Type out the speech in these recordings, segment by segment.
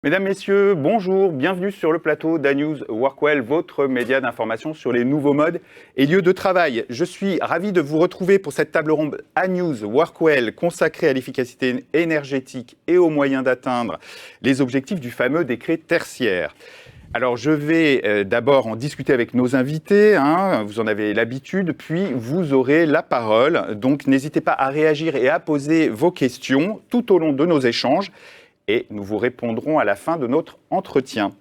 Mesdames, Messieurs, bonjour, bienvenue sur le plateau d'A-News Workwell, votre média d'information sur les nouveaux modes et lieux de travail. Je suis ravi de vous retrouver pour cette table ronde A-News Workwell consacrée à l'efficacité énergétique et aux moyens d'atteindre les objectifs du fameux décret tertiaire. Alors, je vais d'abord en discuter avec nos invités, vous en avez l'habitude, puis vous aurez la parole. Donc, n'hésitez pas à réagir et à poser vos questions tout au long de nos échanges. Et nous vous répondrons à la fin de notre entretien.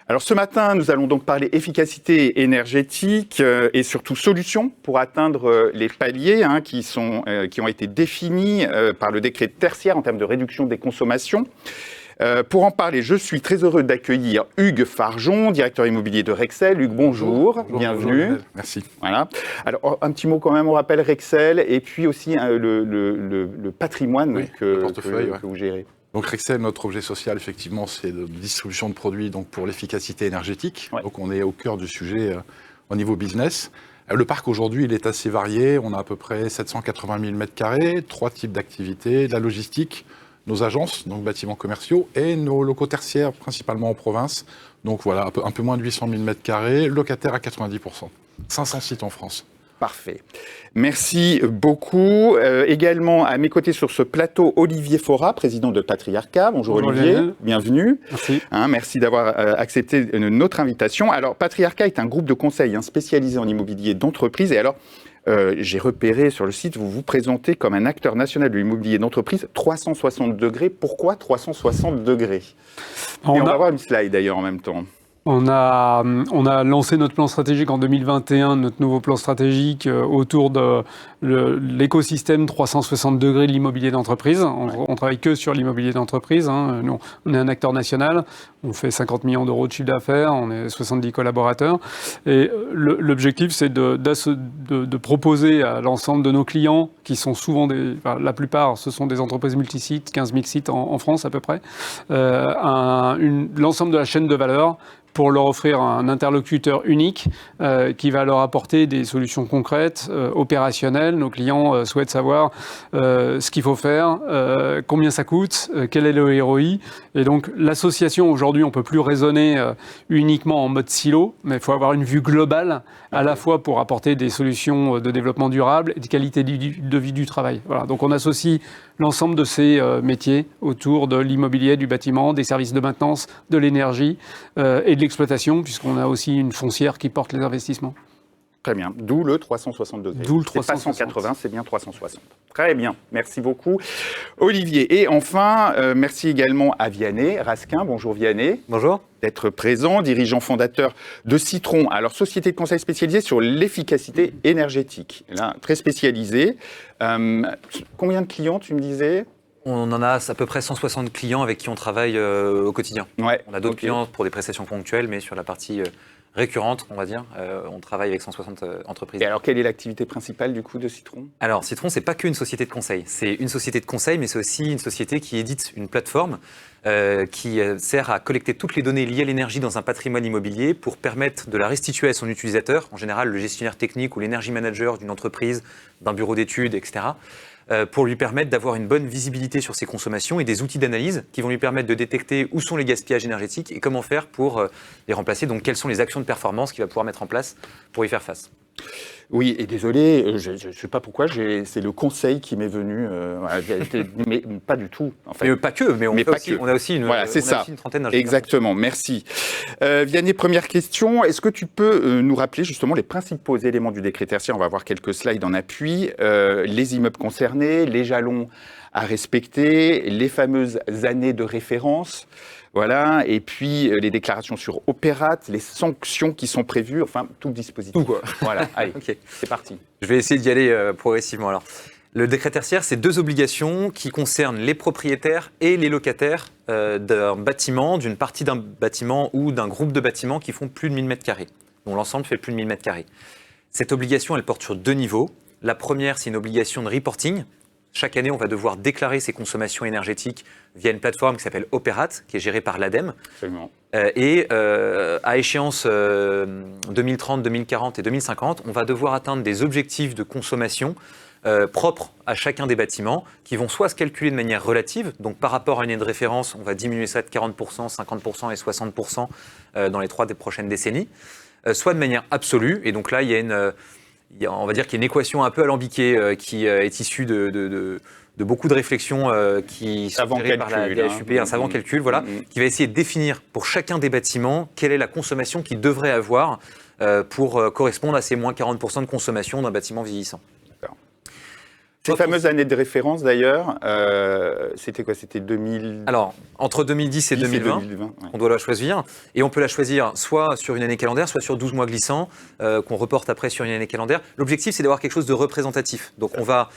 Alors ce matin, nous allons donc parler efficacité énergétique et surtout solutions pour atteindre les paliers qui ont été définis par le décret tertiaire en termes de réduction des consommations. Pour en parler, je suis très heureux d'accueillir Hugues Farjon, directeur immobilier de Rexel. Hugues, bonjour, bienvenue. Bonjour, merci. Voilà. Alors, un petit mot quand même, on rappelle Rexel et puis aussi le patrimoine que vous gérez. Donc Rexel, notre objet social, effectivement, c'est de distribution de produits donc pour l'efficacité énergétique. Ouais. Donc on est au cœur du sujet au niveau business. Le parc aujourd'hui, il est assez varié. On a à peu près 780 000 m², 3 types d'activités, de la logistique, nos agences, donc bâtiments commerciaux, et nos locaux tertiaires, principalement en province. Donc voilà, un peu moins de 800 000 m², locataires à 90%. 500 sites en France. Parfait. Merci beaucoup. Également à mes côtés sur ce plateau, Olivier Fora, président de Patriarca. Bonjour Olivier, bienvenue. Merci. Merci d'avoir accepté notre invitation. Alors Patriarca est un groupe de conseil spécialisé en immobilier d'entreprise. Et alors, j'ai repéré sur le site, vous vous présentez comme un acteur national de l'immobilier d'entreprise 360 degrés. Pourquoi 360 degrés ? On va voir une slide d'ailleurs en même temps. On a lancé notre plan stratégique en 2021, notre nouveau plan stratégique autour de l'écosystème 360 degrés de l'immobilier d'entreprise. On travaille que sur l'immobilier d'entreprise. Nous, on est un acteur national. On fait 50 millions d'euros de chiffre d'affaires. On est 70 collaborateurs. Et l'objectif, c'est de proposer à l'ensemble de nos clients, qui sont souvent la plupart, ce sont des entreprises multisites, 15 000 sites en France à peu près, l'ensemble de la chaîne de valeur, pour leur offrir un interlocuteur unique qui va leur apporter des solutions concrètes, opérationnelles. Nos clients souhaitent savoir ce qu'il faut faire, combien ça coûte, quel est le ROI. Et donc l'association, aujourd'hui, on ne peut plus raisonner uniquement en mode silo, mais il faut avoir une vue globale, à la fois pour apporter des solutions de développement durable et de qualité de vie du travail. Voilà. Donc on associe l'ensemble de ces métiers autour de l'immobilier, du bâtiment, des services de maintenance, de l'énergie et de l'exploitation, puisqu'on a aussi une foncière qui porte les investissements. Très bien, d'où le 360 degrés. D'où le 360. C'est pas 180, c'est bien 360. Très bien, merci beaucoup Olivier. Et enfin, merci également à Vianney Raskin. Bonjour Vianney. Bonjour. D'être présent, dirigeant fondateur de Citron, alors société de conseil spécialisée sur l'efficacité énergétique. Là, très spécialisée. Combien de clients, tu me disais ? On en a à peu près 160 clients avec qui on travaille au quotidien. Ouais, on a d'autres clients pour des prestations ponctuelles, mais sur la partie récurrente, on va dire, on travaille avec 160 entreprises. Et alors, quelle est l'activité principale du coup de Citron ? Alors, Citron, c'est pas qu'une société de conseil. C'est une société de conseil, mais c'est aussi une société qui édite une plateforme qui sert à collecter toutes les données liées à l'énergie dans un patrimoine immobilier pour permettre de la restituer à son utilisateur, en général le gestionnaire technique ou l'énergie manager d'une entreprise, d'un bureau d'études, etc., pour lui permettre d'avoir une bonne visibilité sur ses consommations et des outils d'analyse qui vont lui permettre de détecter où sont les gaspillages énergétiques et comment faire pour les remplacer. Donc, quelles sont les actions de performance qu'il va pouvoir mettre en place pour y faire face. Oui, et désolé, je ne sais pas pourquoi, c'est le conseil qui m'est venu, mais pas du tout. En fait. Mais pas que, mais on a aussi une trentaine d'ingénieurs. Exactement, merci. Vianney, première question, est-ce que tu peux nous rappeler justement les principaux éléments du décret tertiaire ? On va voir quelques slides en appui, les immeubles concernés, les jalons à respecter, les fameuses années de référence. Voilà, et puis les déclarations sur Opérate, les sanctions qui sont prévues, enfin tout le dispositif. Tout quoi. Voilà, allez, okay. C'est parti. Je vais essayer d'y aller progressivement. Alors, le décret tertiaire, c'est 2 obligations qui concernent les propriétaires et les locataires d'un bâtiment, d'une partie d'un bâtiment ou d'un groupe de bâtiments qui font plus de 1000 m², dont l'ensemble fait plus de 1000 m². Cette obligation, elle porte sur 2 niveaux. La première, c'est une obligation de reporting. Chaque année, on va devoir déclarer ses consommations énergétiques via une plateforme qui s'appelle Opérate, qui est gérée par l'ADEME. Absolument. À échéance 2030, 2040 et 2050, on va devoir atteindre des objectifs de consommation propres à chacun des bâtiments, qui vont soit se calculer de manière relative, donc par rapport à une année de référence, on va diminuer ça de 40%, 50% et 60% dans les 3 des prochaines décennies, soit de manière absolue, et donc là, on va dire qu'il y a une équation un peu alambiquée qui est issue de beaucoup de réflexions qui sont gérées par la DHUP, un savant calcul, voilà, qui va essayer de définir pour chacun des bâtiments quelle est la consommation qu'il devrait avoir pour correspondre à ces moins 40% de consommation d'un bâtiment vieillissant. Ces fameuses années de référence, d'ailleurs, c'était quoi? C'était 2000... Alors, entre 2010 et 2020, on doit la choisir. Et on peut la choisir soit sur une année calendaire, soit sur 12 mois glissants, qu'on reporte après sur une année calendaire. L'objectif, c'est d'avoir quelque chose de représentatif. Donc, on va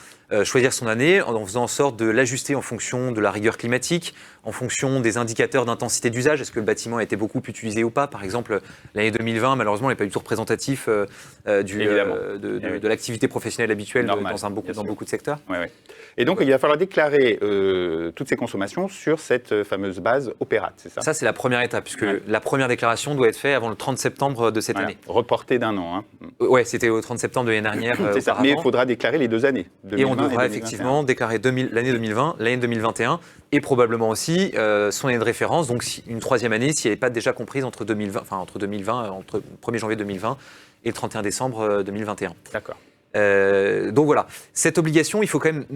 choisir son année en faisant en sorte de l'ajuster en fonction de la rigueur climatique, en fonction des indicateurs d'intensité d'usage. Est-ce que le bâtiment a été beaucoup utilisé ou pas? Par exemple, l'année 2020, malheureusement, n'est pas du tout représentatif de l'activité professionnelle habituelle dans beaucoup de secteurs. Ouais, ouais. Et donc, il va falloir déclarer toutes ces consommations sur cette fameuse base Opérat, c'est ça? Ça, c'est la première étape, puisque la première déclaration doit être faite avant le 30 septembre de cette année. Reportée d'un an. Hein. Ouais, c'était au 30 septembre de l'année dernière. C'est ça, mais il faudra déclarer les 2 années. Et on devra effectivement déclarer l'année 2020, l'année 2021, et probablement aussi son année de référence, donc une 3e année, si elle n'est pas déjà comprise entre le 1er janvier 2020 et le 31 décembre 2021. D'accord. Donc voilà, cette obligation, il faut quand même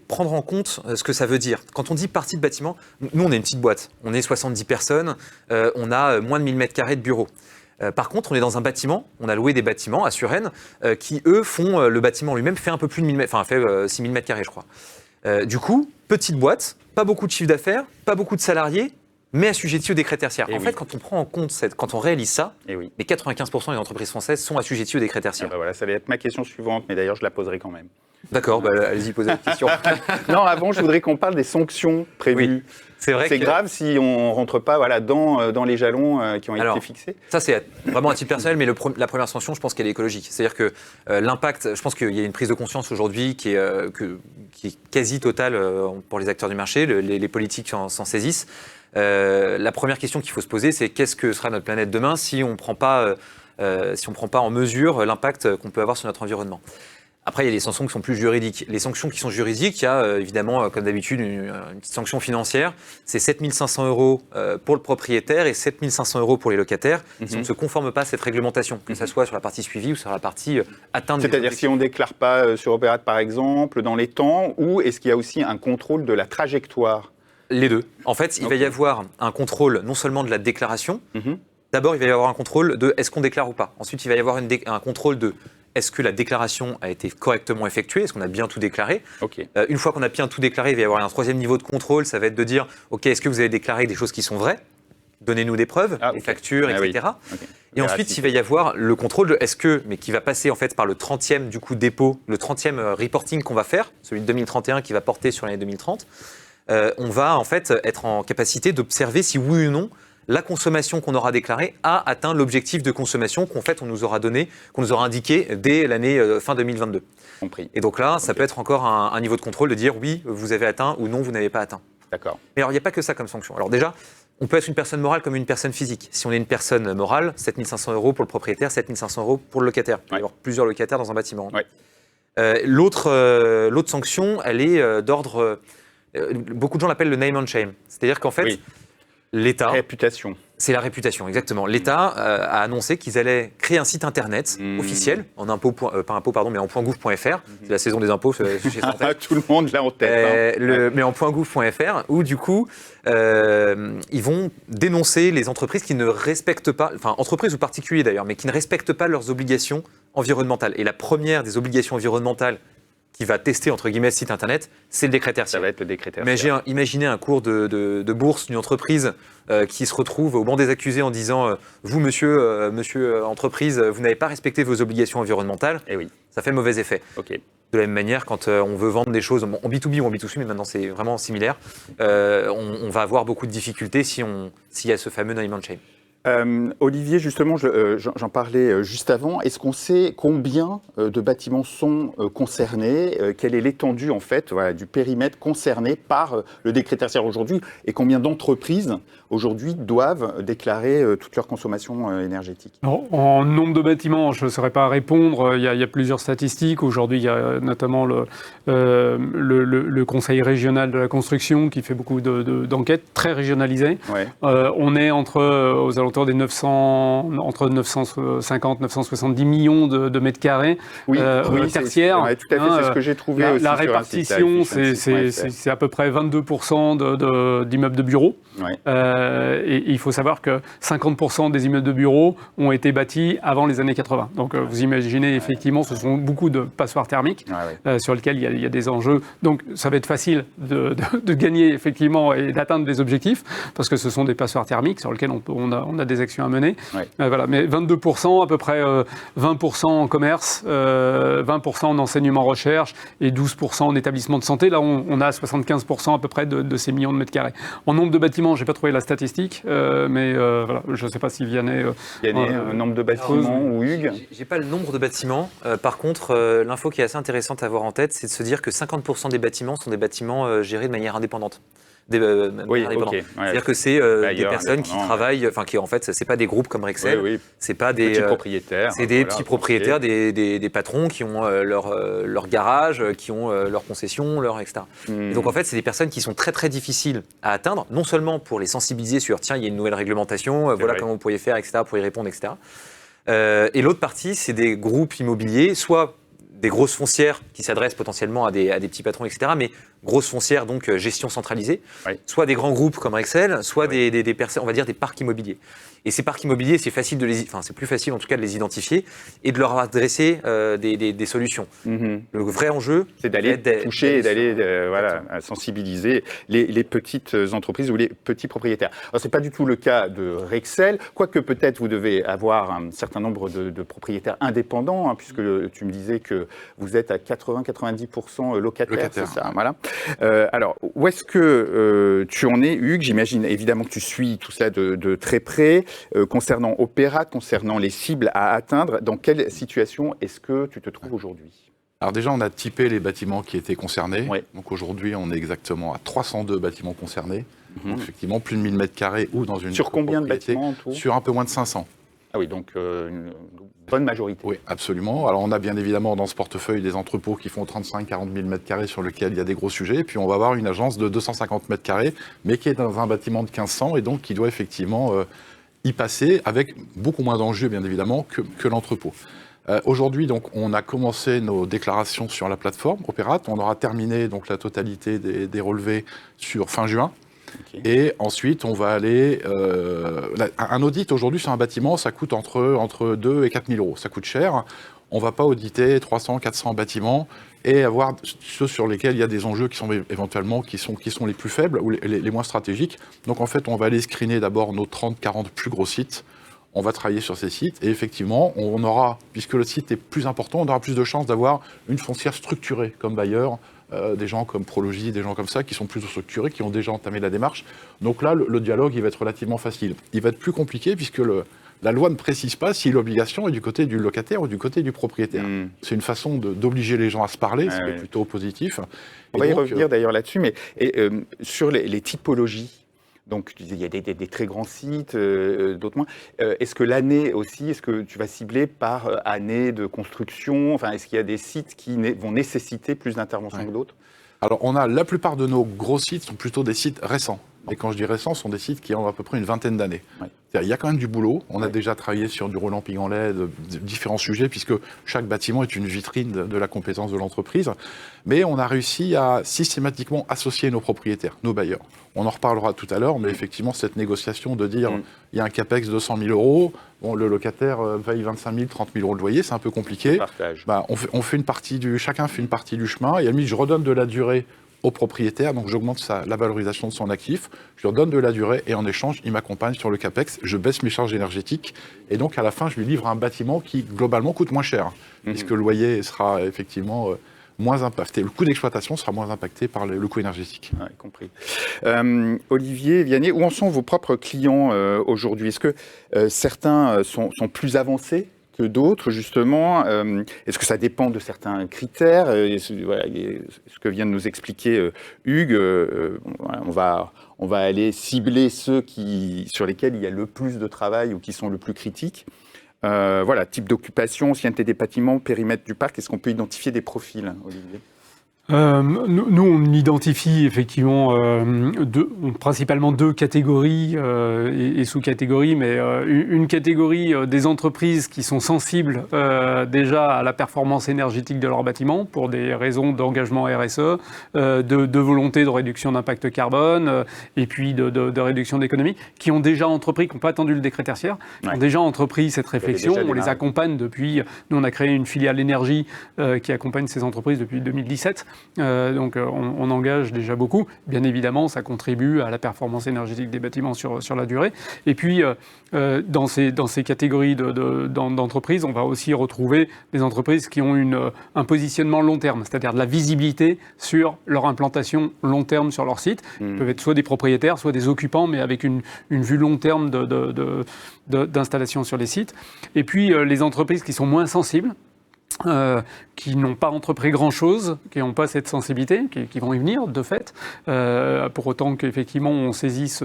prendre en compte ce que ça veut dire. Quand on dit partie de bâtiment, nous on est une petite boîte, on est 70 personnes, on a moins de 1000 m² de bureaux. Par contre, on est dans un bâtiment, on a loué des bâtiments à Suresnes qui, eux, font le bâtiment lui-même fait un peu plus de 1000 m², enfin fait 6000 m², je crois. Du coup, petite boîte, pas beaucoup de chiffre d'affaires, pas beaucoup de salariés, mais assujettis au décret tertiaire. En fait, quand on prend en compte, quand on réalise ça, les 95% des entreprises françaises sont assujetties au décret tertiaire. Voilà, ça va être ma question suivante, mais d'ailleurs, je la poserai quand même. D'accord, allez-y, posez la question. Non, avant, je voudrais qu'on parle des sanctions prévues. Oui. C'est grave si on ne rentre pas dans les jalons qui ont été fixés. Ça, c'est vraiment à titre personnel, mais la première sanction, je pense qu'elle est écologique. C'est-à-dire que l'impact, je pense qu'il y a une prise de conscience aujourd'hui qui est quasi totale pour les acteurs du marché, les politiques s'en saisissent. La première question qu'il faut se poser, c'est qu'est-ce que sera notre planète demain si on ne prend pas en mesure l'impact qu'on peut avoir sur notre environnement. Après, il y a des sanctions qui sont plus juridiques. Les sanctions qui sont juridiques, il y a évidemment, comme d'habitude, une petite sanction financière. C'est 7 500 € pour le propriétaire et 7 500 € pour les locataires si on ne se conforme pas à cette réglementation, que ce soit sur la partie suivie ou sur la partie atteinte. C'est-à-dire si on ne déclare pas sur Opérat, par exemple, dans les temps, ou est-ce qu'il y a aussi un contrôle de la trajectoire? Les deux. En fait, il va y avoir un contrôle non seulement de la déclaration. D'abord, il va y avoir un contrôle de est-ce qu'on déclare ou pas. Ensuite, il va y avoir un contrôle de est-ce que la déclaration a été correctement effectuée? Est-ce qu'on a bien tout déclaré? Une fois qu'on a bien tout déclaré, il va y avoir un 3e niveau de contrôle. Ça va être de dire, OK, est-ce que vous avez déclaré des choses qui sont vraies? Donnez-nous des preuves, des factures, etc. Et ensuite, il va y avoir le contrôle de est-ce que, mais qui va passer en fait par le 30e du coup dépôt, le 30e reporting qu'on va faire, celui de 2031 qui va porter sur l'année 2030. On va en fait être en capacité d'observer si oui ou non la consommation qu'on aura déclarée a atteint l'objectif de consommation qu'en fait on nous aura donné, qu'on nous aura indiqué dès l'année fin 2022. Compris. Et donc là, ça peut être encore un niveau de contrôle de dire oui, vous avez atteint ou non, vous n'avez pas atteint. D'accord. Mais alors, il n'y a pas que ça comme sanction. Alors déjà, on peut être une personne morale comme une personne physique. Si on est une personne morale, 7 500 € pour le propriétaire, 7 500 € pour le locataire. Il peut y avoir plusieurs locataires dans un bâtiment. L'autre sanction, elle est d'ordre... beaucoup de gens l'appellent le name and shame. C'est-à-dire qu'en fait, l'État... Réputation. C'est la réputation, exactement. L'État a annoncé qu'ils allaient créer un site internet officiel, en .gouv.fr. C'est la saison des impôts chez Santé. Tout le monde l'a en tête. Mais en .gouv.fr, où du coup, ils vont dénoncer les entreprises qui ne respectent pas, enfin entreprises ou particuliers d'ailleurs, mais qui ne respectent pas leurs obligations environnementales. Et la première des obligations environnementales qui va tester, entre guillemets, ce site internet, c'est le décret tertiaire. Ça va être le décret tertiaire. Imaginez un cours de bourse d'une entreprise qui se retrouve au banc des accusés en disant vous, monsieur entreprise, vous n'avez pas respecté vos obligations environnementales. Et oui. Ça fait mauvais effet. De la même manière, quand on veut vendre des choses en B2B ou en B2C, mais maintenant c'est vraiment similaire, on va avoir beaucoup de difficultés s'il y a ce fameux name and shame. Olivier, justement, j'en parlais juste avant. Est-ce qu'on sait combien de bâtiments sont concernés? Quelle est l'étendue, en fait, voilà, du périmètre concerné par le décret tertiaire aujourd'hui? Et combien d'entreprises, aujourd'hui, doivent déclarer toute leur consommation énergétique? Alors, en nombre de bâtiments, je ne saurais pas répondre. Il y a plusieurs statistiques. Aujourd'hui, il y a notamment le Conseil régional de la construction qui fait beaucoup d'enquêtes très régionalisées. Ouais. On est aux alentours des entre 950 970 millions de mètres carrés tertiaires. Ouais, tout à fait, c'est ce que j'ai trouvé aussi la sur répartition, c'est à peu près 22% d'immeubles de bureaux. Ouais. Et il faut savoir que 50% des immeubles de bureaux ont été bâtis avant les années 80. Donc vous imaginez, effectivement, ce sont beaucoup de passoires thermiques sur lesquels il y a des enjeux. Donc ça va être facile de gagner, effectivement, et d'atteindre des objectifs, parce que ce sont des passoires thermiques sur lesquels on a des actions à mener. Ouais. Voilà. Mais 22%, à peu près 20% en commerce, 20% en enseignement-recherche et 12% en établissement de santé. Là, on a 75% à peu près de ces millions de mètres carrés. En nombre de bâtiments, je n'ai pas trouvé la statistique, mais voilà, je ne sais pas si Vianney... un nombre de bâtiments ou Hugues? Je n'ai pas le nombre de bâtiments. Par contre, l'info qui est assez intéressante à avoir en tête, c'est de se dire que 50% des bâtiments sont des bâtiments gérés de manière indépendante. C'est-à-dire que c'est des personnes qui travaillent, enfin qui en fait, c'est pas des groupes comme Rexel, c'est pas des petits propriétaires, c'est des petits propriétaires, des patrons qui ont leur garage, qui ont leurs concessions, etc. Et donc en fait, c'est des personnes qui sont très très difficiles à atteindre, non seulement pour les sensibiliser sur tiens, il y a une nouvelle réglementation, voilà comment vous pourriez faire, etc. pour y répondre, etc. Et l'autre partie, c'est des groupes immobiliers, soit des grosses foncières qui s'adressent potentiellement à des petits patrons, etc. Mais grosses foncières, donc gestion centralisée, soit des grands groupes comme Rexel, soit des personnes, on va dire des parcs immobiliers. Et ces parcs immobiliers, c'est plus facile en tout cas de les identifier et de leur adresser des solutions. Le vrai enjeu, c'est d'aller toucher et d'aller sensibiliser les petites entreprises ou les petits propriétaires. Alors, c'est pas du tout le cas de Rexel, quoique peut-être vous devez avoir un certain nombre de propriétaires indépendants, puisque tu me disais que vous êtes à 80-90% locataires, c'est ça, voilà. Alors, où est-ce que tu en es, Hugues? J'imagine évidemment que tu suis tout ça de très près. Concernant Opéra, concernant les cibles à atteindre, dans quelle situation est-ce que tu te trouves aujourd'hui? Alors déjà, on a typé les bâtiments qui étaient concernés. Donc aujourd'hui, on est exactement à 302 bâtiments concernés. Donc effectivement, plus de 1000 mètres carrés ou dans une... Sur combien de bâtiments en tout? Sur un peu moins de 500. Ah oui, donc une bonne majorité. Oui, absolument. Alors on a bien évidemment dans ce portefeuille des entrepôts qui font 35-40 000 mètres carrés sur lesquels il y a des gros sujets. Et puis on va avoir une agence de 250 mètres carrés, mais qui est dans un bâtiment de 1500 et donc qui doit effectivement y passer avec beaucoup moins d'enjeux, bien évidemment, que l'entrepôt. Aujourd'hui, donc, on a commencé nos déclarations sur la plateforme Opérat. On aura terminé donc, la totalité des relevés sur fin juin. Et ensuite, on va aller... un audit aujourd'hui sur un bâtiment, ça coûte entre 2 et 4 000 euros. Ça coûte cher. On ne va pas auditer 300, 400 bâtiments et avoir ceux sur lesquels il y a des enjeux qui sont éventuellement qui sont les plus faibles ou les moins stratégiques. Donc en fait, on va aller screener d'abord nos 30, 40 plus gros sites. On va travailler sur ces sites et effectivement, on aura, puisque le site est plus important, on aura plus de chances d'avoir une foncière structurée comme bailleur, des gens comme Prologie, des gens comme ça qui sont plutôt structurés, qui ont déjà entamé la démarche. Donc là, le dialogue, il va être relativement facile. Il va être plus compliqué puisque la loi ne précise pas si l'obligation est du côté du locataire ou du côté du propriétaire. C'est une façon d'obliger les gens à se parler, c'est plutôt positif. On va y revenir d'ailleurs là-dessus, mais sur les typologies. Donc, il y a des très grands sites, d'autres moins. Est-ce que l'année aussi, est-ce que tu vas cibler par année de construction? Enfin, est-ce qu'il y a des sites qui vont nécessiter plus d'intervention que d'autres? Alors, la plupart de nos gros sites sont plutôt des sites récents. Et quand je dis récents, ce sont des sites qui ont à peu près une vingtaine d'années. Il y a quand même du boulot. On a déjà travaillé sur du relamping en LED, différents sujets, puisque chaque bâtiment est une vitrine de la compétence de l'entreprise. Mais on a réussi à systématiquement associer nos propriétaires, nos bailleurs. On en reparlera tout à l'heure, mais effectivement, cette négociation de dire il y a un CAPEX de 100 000 euros, bon, le locataire paye 25 000, 30 000 euros de loyer, c'est un peu compliqué. On fait une partie chacun fait une partie du chemin, et à la limite, je redonne de la durée au propriétaire, donc j'augmente la valorisation de son actif, je lui donne de la durée et en échange, il m'accompagne sur le CAPEX, je baisse mes charges énergétiques et donc à la fin, je lui livre un bâtiment qui globalement coûte moins cher, puisque le loyer sera effectivement moins impacté. Le coût d'exploitation sera moins impacté par le coût énergétique. Ouais, compris. Olivier Vianney, où en sont vos propres clients aujourd'hui? Est-ce que certains sont plus avancés que d'autres, justement? Est-ce que ça dépend de certains critères? Voilà, ce que vient de nous expliquer Hugues, voilà, on va aller cibler ceux sur lesquels il y a le plus de travail ou qui sont le plus critiques. Voilà, type d'occupation, ancienneté des bâtiments, périmètre du parc, est-ce qu'on peut identifier des profils, Olivier? Nous, on identifie effectivement principalement deux catégories et sous-catégories, mais une catégorie des entreprises qui sont sensibles déjà à la performance énergétique de leurs bâtiments pour des raisons d'engagement RSE, de volonté de réduction d'impact carbone et puis de réduction d'économie, qui ont déjà entrepris, qui n'ont pas attendu le décret tertiaire, qui ont déjà entrepris cette réflexion. On les accompagne depuis, nous on a créé une filiale énergie qui accompagne ces entreprises depuis 2017. Donc on engage déjà beaucoup. Bien évidemment, ça contribue à la performance énergétique des bâtiments sur la durée. Et puis, dans ces catégories d'entreprises, on va aussi retrouver des entreprises qui ont un positionnement long terme, c'est-à-dire de la visibilité sur leur implantation long terme sur leur site. Ils peuvent être soit des propriétaires, soit des occupants, mais avec une vue long terme d'installation sur les sites. Et puis, les entreprises qui sont moins sensibles, qui n'ont pas entrepris grand-chose, qui n'ont pas cette sensibilité, qui vont y venir de fait, pour autant qu'effectivement on saisisse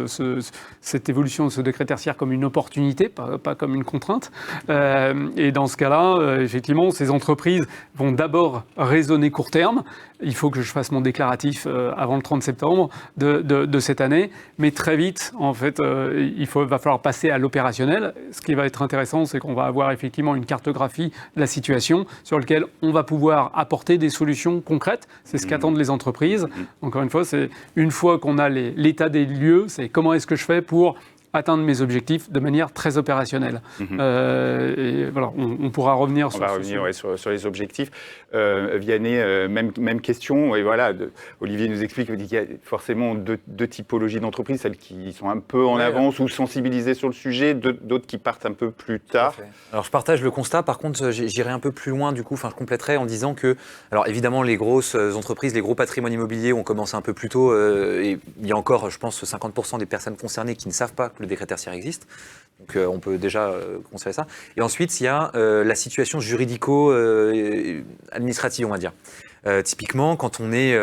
cette évolution de ce décret tertiaire comme une opportunité, pas comme une contrainte. Et dans ce cas-là, effectivement, ces entreprises vont d'abord raisonner court terme. Il faut que je fasse mon déclaratif avant le 30 septembre de cette année, mais très vite, en fait, va falloir passer à l'opérationnel. Ce qui va être intéressant, c'est qu'on va avoir effectivement une cartographie de la situation sur laquelle on va pouvoir apporter des solutions concrètes. C'est ce qu'attendent les entreprises. Encore une fois, c'est une fois qu'on a l'état des lieux, c'est comment est-ce que je fais pour atteindre mes objectifs de manière très opérationnelle. Et voilà, on pourra revenir sur les objectifs. Vianney, même question. Et voilà, Olivier nous explique qu'il y a forcément deux typologies d'entreprises, celles qui sont un peu en avance ou sensibilisées sur le sujet, d'autres qui partent un peu plus tard. Alors je partage le constat, par contre j'irai un peu plus loin du coup, je compléterai en disant que, alors évidemment les grosses entreprises, les gros patrimoines immobiliers ont commencé un peu plus tôt et il y a encore, je pense, 50% des personnes concernées qui ne savent pas que le décret tertiaire existe. Donc on peut déjà considérer ça. Et ensuite, il y a la situation juridico-administrative, on va dire. Typiquement, quand on est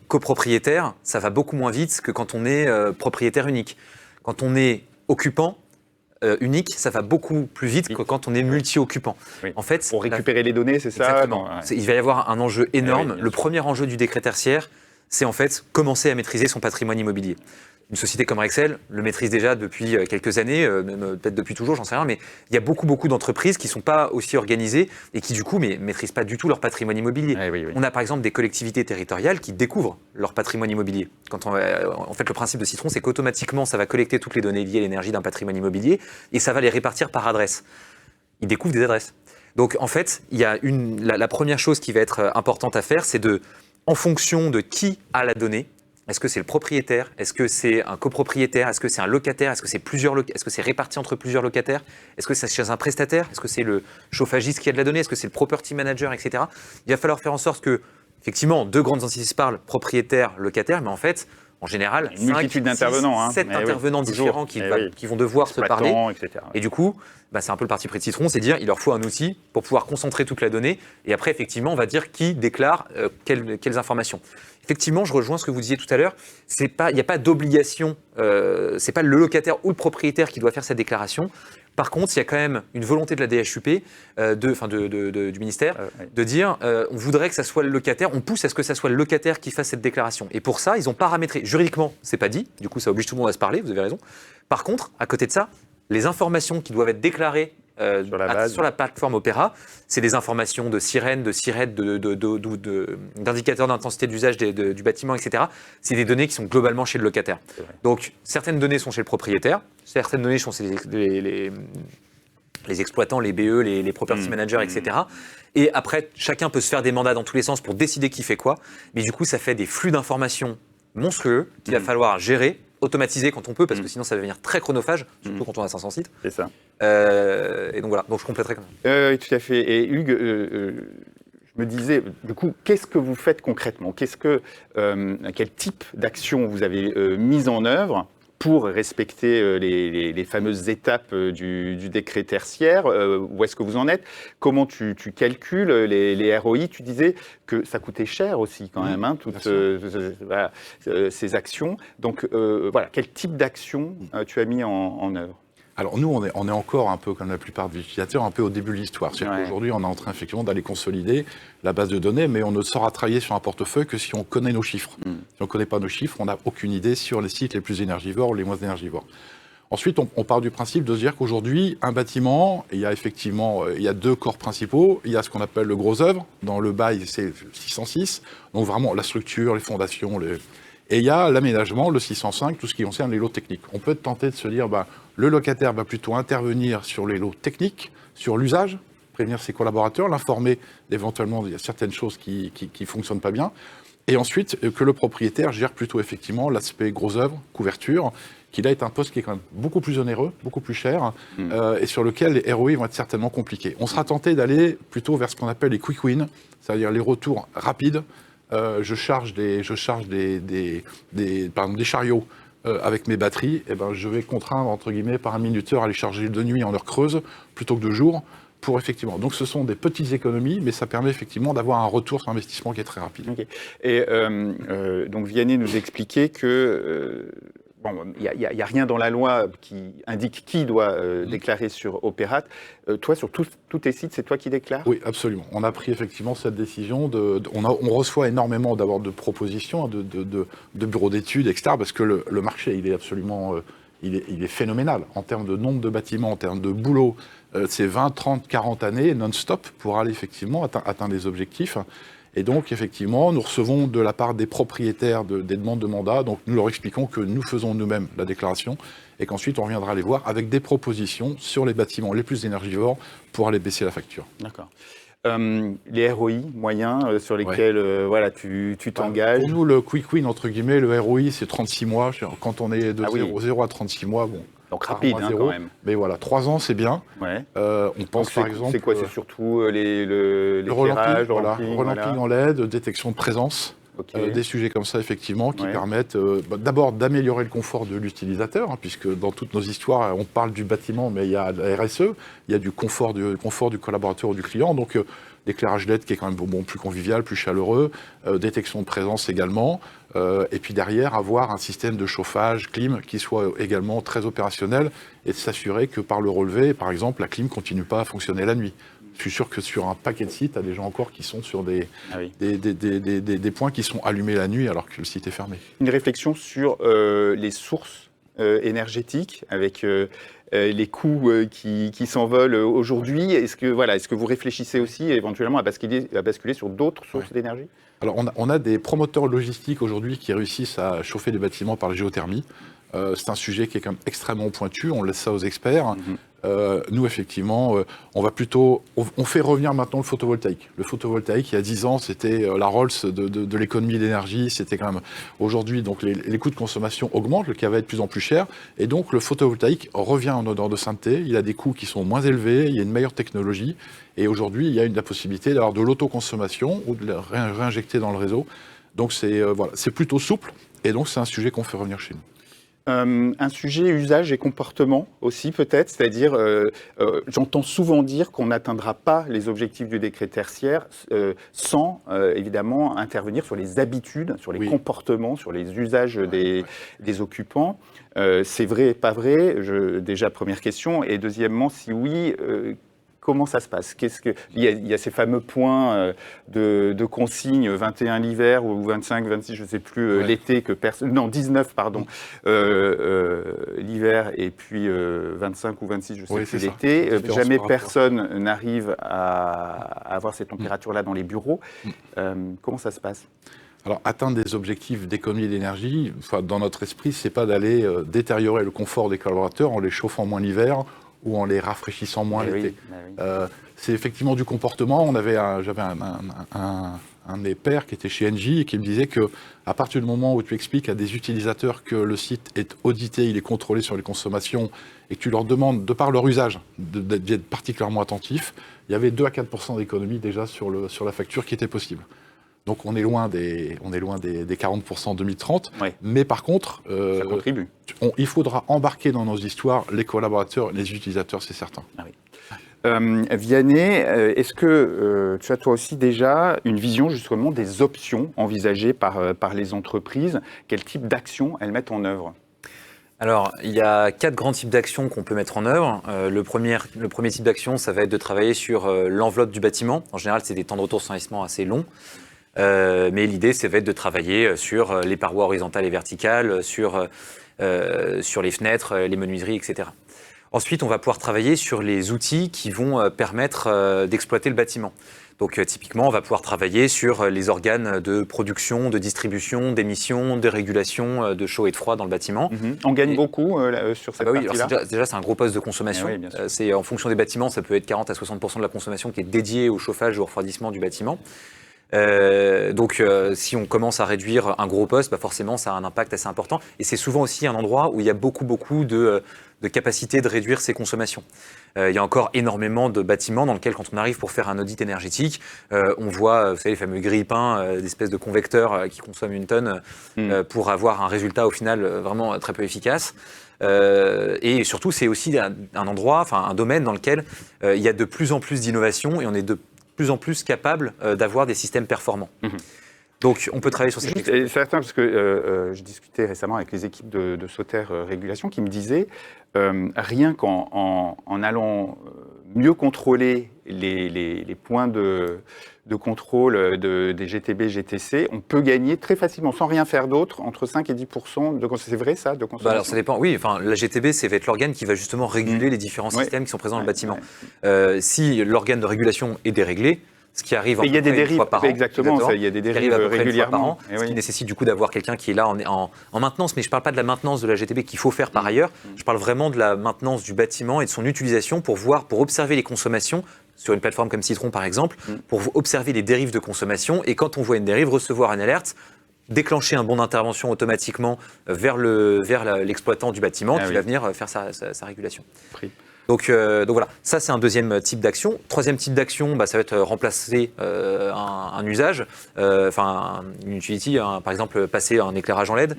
copropriétaire, ça va beaucoup moins vite que quand on est propriétaire unique. Quand on est occupant unique, ça va beaucoup plus vite que quand on est multi-occupant. Oui. En fait, pour récupérer les données, c'est ça? Exactement. Il va y avoir un enjeu énorme. Le premier enjeu du décret tertiaire, c'est en fait commencer à maîtriser son patrimoine immobilier. Une société comme Rexel le maîtrise déjà depuis quelques années, même peut-être depuis toujours, j'en sais rien, mais il y a beaucoup d'entreprises qui ne sont pas aussi organisées et qui du coup ne maîtrisent pas du tout leur patrimoine immobilier. Oui. On a par exemple des collectivités territoriales qui découvrent leur patrimoine immobilier. En fait, le principe de Citron, c'est qu'automatiquement, ça va collecter toutes les données liées à l'énergie d'un patrimoine immobilier et ça va les répartir par adresse. Ils découvrent des adresses. Donc en fait, il y a la première chose qui va être importante à faire, c'est en fonction de qui a la donnée, est-ce que c'est le propriétaire? Est-ce que c'est un copropriétaire? Est-ce que c'est un locataire? Est-ce que c'est est-ce que c'est réparti entre plusieurs locataires? Est-ce que c'est chez un prestataire? Est-ce que c'est le chauffagiste qui a de la donnée? Est-ce que c'est le property manager, etc. Il va falloir faire en sorte que, effectivement, deux grandes entités se parlent, propriétaire, locataire, mais en fait, en général, une multitude d'intervenants, 7 intervenants différents qui vont devoir se parler. Etc. Et du coup, c'est un peu le parti pris de Citron, c'est dire il leur faut un outil pour pouvoir concentrer toute la donnée. Et après, effectivement, on va dire qui déclare quelles informations. Effectivement, je rejoins ce que vous disiez tout à l'heure. Il n'y a pas d'obligation. C'est pas le locataire ou le propriétaire qui doit faire cette déclaration. Par contre, il y a quand même une volonté de la DHUP, du ministère, de dire on voudrait que ça soit le locataire, on pousse à ce que ça soit le locataire qui fasse cette déclaration. Et pour ça, ils ont paramétré. Juridiquement, c'est pas dit, du coup ça oblige tout le monde à se parler, vous avez raison. Par contre, à côté de ça, les informations qui doivent être déclarées sur la plateforme Opera, c'est des informations de sirène, de SIRET, d'indicateurs d'intensité d'usage du bâtiment, etc. C'est des données qui sont globalement chez le locataire. Donc, certaines données sont chez le propriétaire, certaines données sont chez les exploitants, les BE, les property managers, etc. Et après, chacun peut se faire des mandats dans tous les sens pour décider qui fait quoi. Mais du coup, ça fait des flux d'informations monstrueux qu'il va falloir gérer, automatiser quand on peut, parce que sinon ça va devenir très chronophage, surtout quand on a 500 sites. C'est ça. Et donc voilà, donc je compléterai quand même. Oui, tout à fait. Et Hugues, je Je me disais, du coup, qu'est-ce que vous faites concrètement? Quel type d'action vous avez mis en œuvre pour respecter les fameuses étapes du décret tertiaire? Où est-ce que vous en êtes? Comment tu calcules les ROI? Tu disais que ça coûtait cher aussi quand même, hein, toutes voilà, ces actions. Donc voilà, quel type d'action tu as mis en œuvre? Alors nous, on est encore un peu, comme la plupart des utilisateurs, un peu au début de l'histoire. C'est-à-dire qu'aujourd'hui, on est en train effectivement d'aller consolider la base de données, mais on ne saura travailler sur un portefeuille que si on connaît nos chiffres. Si on ne connaît pas nos chiffres, on n'a aucune idée sur les sites les plus énergivores ou les moins énergivores. Ensuite, on part du principe de se dire qu'aujourd'hui, un bâtiment, il y a effectivement deux corps principaux. Il y a ce qu'on appelle le gros œuvre. Dans le bail, c'est 606. Donc vraiment la structure, les fondations, et il y a l'aménagement, le 605, tout ce qui concerne les lots techniques. On peut tenter de se dire, le locataire va plutôt intervenir sur les lots techniques, sur l'usage, prévenir ses collaborateurs, l'informer éventuellement il y a certaines choses qui ne fonctionnent pas bien. Et ensuite, que le propriétaire gère plutôt effectivement l'aspect gros œuvre, couverture, qui là est un poste qui est quand même beaucoup plus onéreux, beaucoup plus cher, et sur lequel les ROI vont être certainement compliqués. On sera tenté d'aller plutôt vers ce qu'on appelle les quick wins, c'est-à-dire les retours rapides. Je charge des chariots avec mes batteries, et je vais contraindre entre guillemets par un minuteur à les charger de nuit en heure creuse plutôt que de jour. Pour effectivement. Donc ce sont des petites économies, mais ça permet effectivement d'avoir un retour sur investissement qui est très rapide. Okay. Et donc Vianney nous expliquait que il n'y a rien dans la loi qui indique qui doit déclarer sur Opérate. Toi, sur tous tes sites, c'est toi qui déclares? Oui, absolument. On a pris effectivement cette décision. On reçoit énormément d'abord de propositions, de bureaux d'études, etc. Parce que le marché, il est absolument... il est phénoménal en termes de nombre de bâtiments, en termes de boulot. C'est 20, 30, 40 années non-stop pour aller effectivement atteindre les objectifs. Et donc, effectivement, nous recevons de la part des propriétaires des demandes de mandat. Donc, nous leur expliquons que nous faisons nous-mêmes la déclaration et qu'ensuite, on reviendra les voir avec des propositions sur les bâtiments les plus énergivores pour aller baisser la facture. D'accord. Les ROI moyens sur lesquels tu t'engages? Pour nous, le quick win, entre guillemets, le ROI, c'est 36 mois. Quand on est de 0 à 36 mois, bon. Donc rapide, quand même. Mais voilà, 3 ans, c'est bien. Ouais. On pense par exemple... C'est quoi? C'est surtout l'éclairage, le relamping en LED, détection de présence. Okay. Des sujets comme ça, effectivement, qui permettent d'abord d'améliorer le confort de l'utilisateur, puisque dans toutes nos histoires, on parle du bâtiment, mais il y a la RSE, il y a du confort du collaborateur ou du client. Donc, l'éclairage LED qui est quand même plus convivial, plus chaleureux, détection de présence également, et puis derrière, avoir un système de chauffage, clim, qui soit également très opérationnel, et de s'assurer que par le relevé, par exemple, la clim ne continue pas à fonctionner la nuit. Je suis sûr que sur un paquet de sites, il y a des gens encore qui sont sur des points qui sont allumés la nuit alors que le site est fermé. Une réflexion sur les sources énergétiques avec les coûts qui s'envolent aujourd'hui. Est-ce que vous réfléchissez aussi éventuellement à basculer sur d'autres sources d'énergie? Alors on a des promoteurs logistiques aujourd'hui qui réussissent à chauffer des bâtiments par la géothermie. C'est un sujet qui est quand même extrêmement pointu, on laisse ça aux experts. Nous, effectivement, on fait revenir maintenant le photovoltaïque. Le photovoltaïque, il y a 10 ans, c'était la Rolls de l'économie d'énergie. C'était quand même... Aujourd'hui, donc, les coûts de consommation augmentent, le qui va être de plus en plus cher. Et donc, le photovoltaïque revient en odeur de sainteté. Il a des coûts qui sont moins élevés, il y a une meilleure technologie. Et aujourd'hui, il y a la possibilité d'avoir de l'autoconsommation ou de le réinjecter dans le réseau. Donc, c'est plutôt souple. Et donc, c'est un sujet qu'on fait revenir chez nous. Un sujet usage et comportement aussi peut-être, c'est-à-dire j'entends souvent dire qu'on n'atteindra pas les objectifs du décret tertiaire sans évidemment intervenir sur les habitudes, sur les comportements, sur les usages des occupants. C'est vrai, pas vrai? Déjà première question, et deuxièmement, si oui, comment ça se passe? Il y a ces fameux points de consigne 21 l'hiver ou 25, 26, je ne sais plus, l'été, 19, pardon, l'hiver, et puis 25 ou 26, je ne sais plus, l'été. Jamais personne n'arrive à avoir ces températures-là dans les bureaux. Comment ça se passe? Alors, atteindre des objectifs d'économie d'énergie, dans notre esprit, ce n'est pas d'aller détériorer le confort des collaborateurs en les chauffant moins l'hiver ou en les rafraîchissant moins l'été. C'est effectivement du comportement. J'avais un de mes pairs qui était chez Engie et qui me disait qu'à partir du moment où tu expliques à des utilisateurs que le site est audité, il est contrôlé sur les consommations et que tu leur demandes, de par leur usage, d'être particulièrement attentifs, il y avait 2 à 4% d'économie déjà sur la facture qui était possible. Donc on est loin des 40% en 2030, mais par contre, ça contribue. Il faudra embarquer dans nos histoires les collaborateurs, les utilisateurs, c'est certain. Vianney, est-ce que tu as toi aussi déjà une vision justement des options envisagées par les entreprises? Quel type d'actions elles mettent en œuvre? Alors, il y a 4 grands types d'actions qu'on peut mettre en œuvre. Le premier type d'action, ça va être de travailler sur l'enveloppe du bâtiment. En général, c'est des temps de retour sur investissement assez longs. Mais l'idée, ça va être de travailler sur les parois horizontales et verticales, sur les fenêtres, les menuiseries, etc. Ensuite, on va pouvoir travailler sur les outils qui vont permettre d'exploiter le bâtiment. Donc typiquement, on va pouvoir travailler sur les organes de production, de distribution, d'émission, de régulation de chaud et de froid dans le bâtiment. On gagne beaucoup sur cette partie-là. Déjà, c'est un gros poste de consommation. C'est en fonction des bâtiments, ça peut être 40 à 60% de la consommation qui est dédiée au chauffage et au refroidissement du bâtiment. Donc si on commence à réduire un gros poste, forcément ça a un impact assez important et c'est souvent aussi un endroit où il y a beaucoup de capacité de réduire ses consommations. Il y a encore énormément de bâtiments dans lesquels quand on arrive pour faire un audit énergétique, on voit vous savez, les fameux grille-pains, des espèces de convecteurs qui consomment 1 tonne pour avoir un résultat au final vraiment très peu efficace. Et surtout c'est aussi un endroit, un domaine dans lequel il y a de plus en plus d'innovation et on est de plus en plus capable d'avoir des systèmes performants. Donc, on peut travailler sur cette question. C'est certain, parce que je discutais récemment avec les équipes de Sauter Régulation qui me disaient, rien qu'en allant mieux contrôler les points de contrôle des GTB, GTC, on peut gagner très facilement, sans rien faire d'autre, entre 5 et 10% de consommation. C'est vrai ça, de consommation? Alors ça dépend, oui. La GTB, ça va être l'organe qui va justement réguler les différents systèmes qui sont présents dans le bâtiment. Si l'organe de régulation est déréglé, ce qui arrive il y a des dérives, fois par an. Exactement, il y a des dérives régulièrement. Ce qui nécessite du coup d'avoir quelqu'un qui est là en maintenance, mais je ne parle pas de la maintenance de la GTB qu'il faut faire par ailleurs, je parle vraiment de la maintenance du bâtiment et de son utilisation pour observer les consommations sur une plateforme comme Citron par exemple, pour observer les dérives de consommation et quand on voit une dérive, recevoir une alerte, déclencher un bon d'intervention automatiquement vers l'exploitant du bâtiment qui va venir faire sa régulation. Donc voilà, ça c'est un deuxième type d'action. Troisième type d'action, ça va être remplacer un usage, une utility, par exemple passer un éclairage en LED.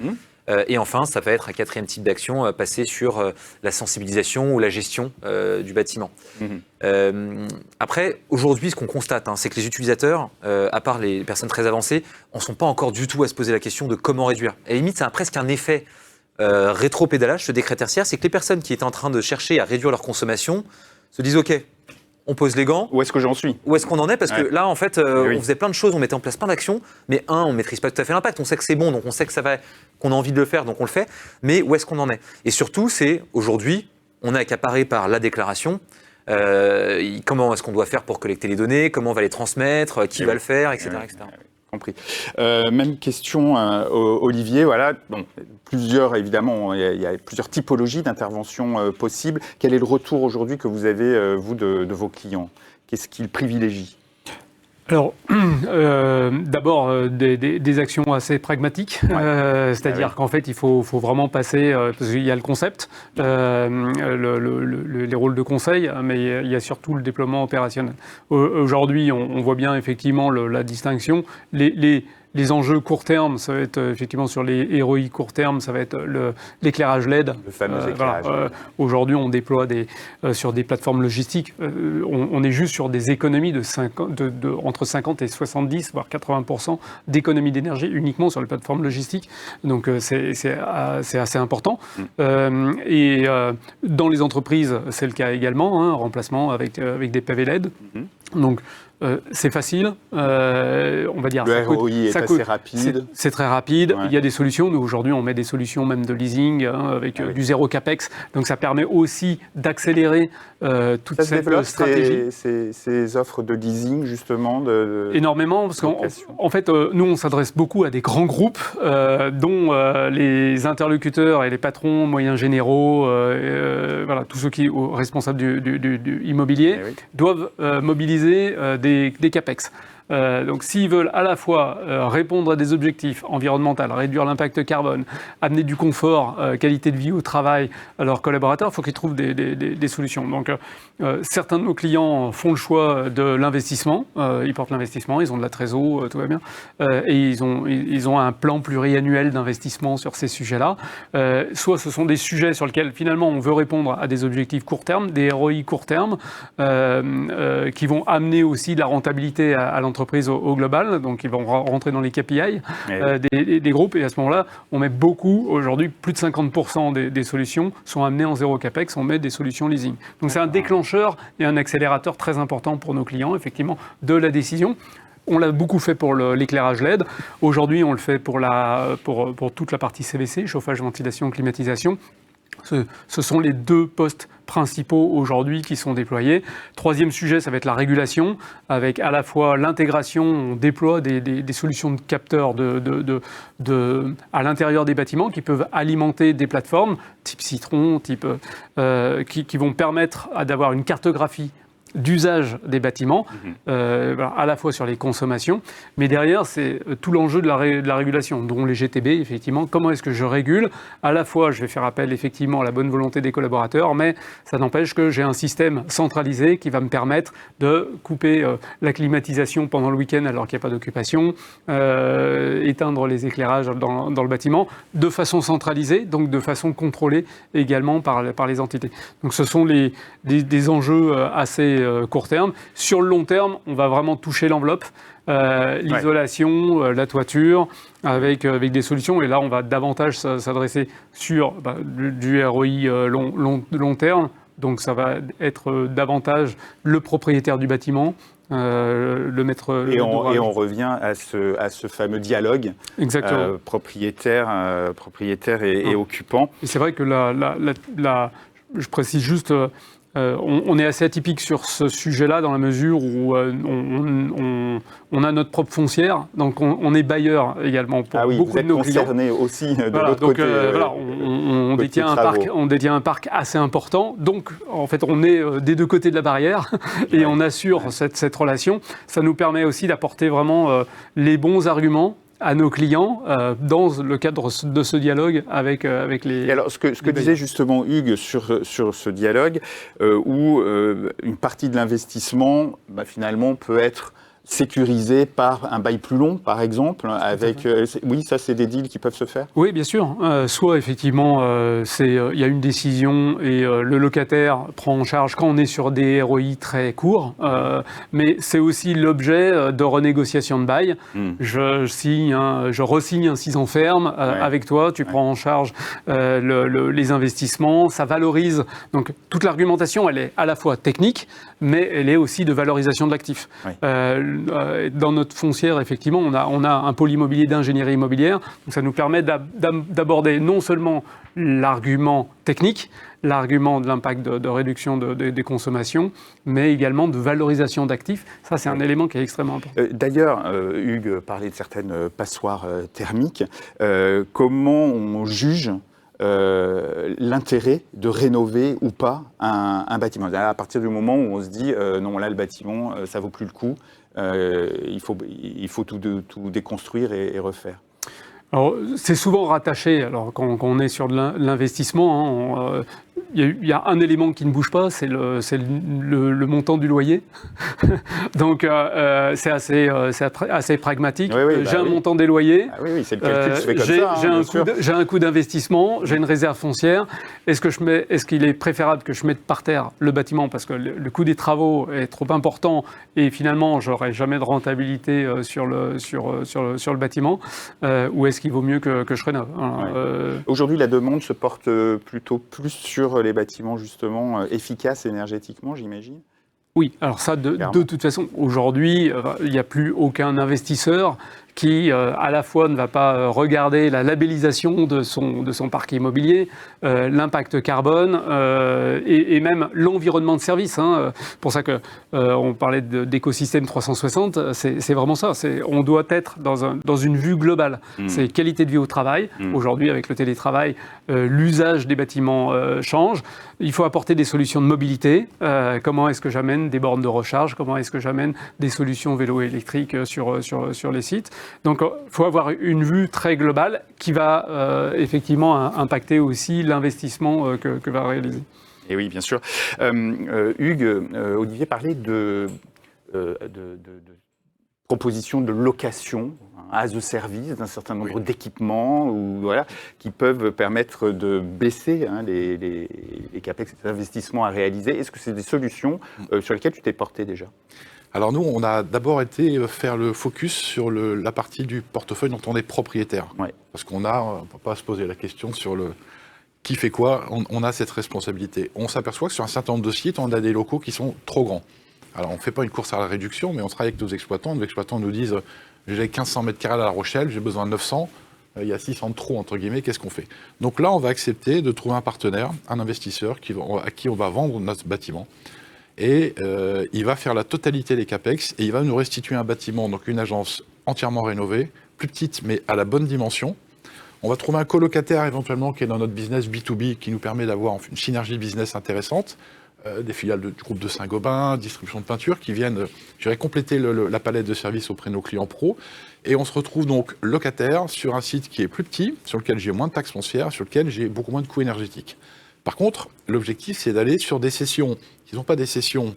Et enfin, ça va être un quatrième type d'action, passer sur la sensibilisation ou la gestion du bâtiment. Après, aujourd'hui, ce qu'on constate, c'est que les utilisateurs, à part les personnes très avancées, ne sont pas encore du tout à se poser la question de comment réduire. À la limite, ça a presque un effet rétro-pédalage, ce décret tertiaire, c'est que les personnes qui étaient en train de chercher à réduire leur consommation se disent « Ok, on pose les gants. Où est-ce que j'en suis? Où est-ce qu'on en est? Parce que là, en fait, on faisait plein de choses, on mettait en place plein d'actions, mais on ne maîtrise pas tout à fait l'impact. On sait que c'est bon, donc on sait que qu'on a envie de le faire, donc on le fait. Mais où est-ce qu'on en est? Et surtout, c'est aujourd'hui, on est accaparé par la déclaration. Comment est-ce qu'on doit faire pour collecter les données? Comment on va les transmettre? Qui va le faire? Etc. etc. Compris. Même question, Olivier. Voilà, évidemment, il y a plusieurs typologies d'interventions possibles. Quel est le retour aujourd'hui que vous avez, vous, de vos clients? Qu'est-ce qu'ils privilégient? Alors, d'abord, des actions assez pragmatiques, c'est-à-dire qu'en fait, il faut vraiment passer, parce qu'il y a le concept, les rôles de conseil, mais il y a surtout le déploiement opérationnel. Aujourd'hui, on voit bien effectivement la distinction. Les enjeux court terme, ça va être effectivement sur les ROI court terme, ça va être l'éclairage LED. Le fameux éclairage. Aujourd'hui, on déploie sur des plateformes logistiques. On est juste sur des économies entre 50 et 70, voire 80% d'économies d'énergie uniquement sur les plateformes logistiques. Donc, c'est assez important. Et dans les entreprises, c'est le cas également, remplacement avec des pavés LED. Donc, c'est facile, on va dire. Le ROI est assez rapide. C'est très rapide. Ouais. Il y a des solutions. Nous, aujourd'hui, on met des solutions même de leasing avec du zéro CAPEX. Donc, ça permet aussi d'accélérer toute cette stratégie. Ces offres de leasing, justement Énormément, parce qu'en fait, nous, on s'adresse beaucoup à des grands groupes, dont les interlocuteurs et les patrons moyens généraux, voilà, tous ceux qui sont responsables du immobilier, doivent mobiliser des CAPEX. Donc s'ils veulent à la fois répondre à des objectifs environnementaux, réduire l'impact carbone, amener du confort, qualité de vie au travail à leurs collaborateurs, il faut qu'ils trouvent des solutions. Donc certains de nos clients font le choix de l'investissement, ils portent l'investissement, ils ont de la trésor, tout va bien, et ils ont un plan pluriannuel d'investissement sur ces sujets-là. Soit ce sont des sujets sur lesquels finalement on veut répondre à des objectifs court terme, des ROI court terme, qui vont amener aussi de la rentabilité à l'entreprise au global, donc ils vont rentrer dans les KPI des groupes, et à ce moment-là, on met beaucoup, aujourd'hui, plus de 50% des solutions sont amenées en zéro CAPEX, on met des solutions leasing. Donc c'est un déclencheur et un accélérateur très important pour nos clients, effectivement, de la décision. On l'a beaucoup fait pour l'éclairage LED. Aujourd'hui, on le fait pour toute la partie CVC, chauffage, ventilation, climatisation. Ce sont les deux postes principaux aujourd'hui qui sont déployés. Troisième sujet, ça va être la régulation, avec à la fois l'intégration, on déploie des solutions de capteurs à l'intérieur des bâtiments qui peuvent alimenter des plateformes, type Citron, qui vont permettre d'avoir une cartographie d'usage des bâtiments, à la fois sur les consommations, mais derrière, c'est tout l'enjeu de la régulation, dont les GTB, effectivement. Comment est-ce que je régule ? À la fois, je vais faire appel, effectivement, à la bonne volonté des collaborateurs, mais ça n'empêche que j'ai un système centralisé qui va me permettre de couper la climatisation pendant le week-end alors qu'il n'y a pas d'occupation, éteindre les éclairages dans le bâtiment, de façon centralisée, donc de façon contrôlée également par les entités. Donc ce sont des enjeux assez court terme. Sur le long terme, on va vraiment toucher l'enveloppe, l'isolation, la toiture, avec des solutions. Et là, on va davantage s'adresser sur du ROI long terme. Donc ça va être davantage le propriétaire du bâtiment, le maître d'ouvrage. Et on revient à ce fameux dialogue propriétaire et occupant. Et c'est vrai que je précise juste... on est assez atypique sur ce sujet-là dans la mesure où on a notre propre foncière, donc on est bailleur également pour beaucoup de nos clients. Vous êtes concerné aussi de l'autre côté. On détient un parc assez important, donc en fait on est des deux côtés de la barrière et on assure cette relation. Ça nous permet aussi d'apporter vraiment les bons arguments à nos clients dans le cadre de ce dialogue avec les... Et alors, ce que disait justement Hugues sur ce dialogue, où une partie de l'investissement, finalement, peut être sécurisé par un bail plus long, par exemple, avec... oui, ça, c'est des deals qui peuvent se faire ? Oui, bien sûr. Soit, effectivement, il y a une décision et le locataire prend en charge quand on est sur des ROI très courts, mais c'est aussi l'objet de renégociation de bail. Je re-signe un 6 ans ferme avec toi, tu prends en charge les investissements, ça valorise. Donc, toute l'argumentation, elle est à la fois technique, mais elle est aussi de valorisation de l'actif. Dans notre foncière, effectivement, on a un pôle immobilier d'ingénierie immobilière. Donc ça nous permet d'aborder non seulement l'argument technique, l'argument de l'impact de réduction des consommations, mais également de valorisation d'actifs. Ça, c'est un élément qui est extrêmement important. D'ailleurs, Hugues parlait de certaines passoires thermiques. Comment on juge l'intérêt de rénover ou pas un bâtiment? À partir du moment où on se dit non, là, le bâtiment, ça vaut plus le coup, il faut tout déconstruire et refaire. Alors, c'est souvent rattaché, alors quand on est sur de l'investissement, il y a un élément qui ne bouge pas, c'est le montant du loyer. Donc c'est assez pragmatique. J'ai un montant des loyers. Oui, c'est le calcul se fait comme ça. J'ai un coût d'investissement, j'ai une réserve foncière. Est-ce qu'il est préférable que je mette par terre le bâtiment parce que le coût des travaux est trop important et finalement j'aurai jamais de rentabilité sur le bâtiment, ou est-ce qu'il vaut mieux que je rénove? Aujourd'hui, la demande se porte plutôt plus sur les bâtiments justement efficaces énergétiquement, j'imagine. Oui, alors ça, de toute façon, aujourd'hui, il n'y a plus aucun investisseur qui, à la fois, ne va pas regarder la labellisation de son parc immobilier, l'impact carbone et même l'environnement de service. Pour ça qu'on parlait d'écosystème 360, c'est vraiment ça. On doit être dans une vue globale. C'est qualité de vie au travail. Aujourd'hui, avec le télétravail, l'usage des bâtiments change. Il faut apporter des solutions de mobilité. Comment est-ce que j'amène des bornes de recharge? Comment est-ce que j'amène des solutions vélo électriques sur les sites? Donc, il faut avoir une vue très globale qui va effectivement impacter aussi l'investissement que va réaliser. Et oui, bien sûr. Hugues, Olivier parlait de propositions de location as a service d'un certain nombre d'équipements qui peuvent permettre de baisser les capex, les investissements à réaliser. Est-ce que c'est des solutions sur lesquelles tu t'es porté déjà? Alors nous, on a d'abord été faire le focus sur la partie du portefeuille dont on est propriétaire. Ouais. Parce qu'on ne peut pas se poser la question sur le qui fait quoi, on a cette responsabilité. On s'aperçoit que sur un certain nombre de sites, on a des locaux qui sont trop grands. Alors on ne fait pas une course à la réduction, mais on travaille avec nos exploitants. Nos exploitants nous disent « j'ai 1500 mètres carrés à La Rochelle, j'ai besoin de 900, il y a 600 de trop, entre guillemets, qu'est-ce qu'on fait ?» Donc là, on va accepter de trouver un partenaire, un investisseur à qui on va vendre notre bâtiment. Et il va faire la totalité des CAPEX et il va nous restituer un bâtiment, donc une agence entièrement rénovée, plus petite mais à la bonne dimension. On va trouver un colocataire éventuellement qui est dans notre business B2B qui nous permet d'avoir une synergie business intéressante. Des filiales du groupe de Saint-Gobain, distribution de peinture qui viennent compléter la palette de services auprès de nos clients pros. Et on se retrouve donc locataire sur un site qui est plus petit, sur lequel j'ai moins de taxes foncières, sur lequel j'ai beaucoup moins de coûts énergétiques. Par contre, l'objectif, c'est d'aller sur des cessions qui ne sont pas des cessions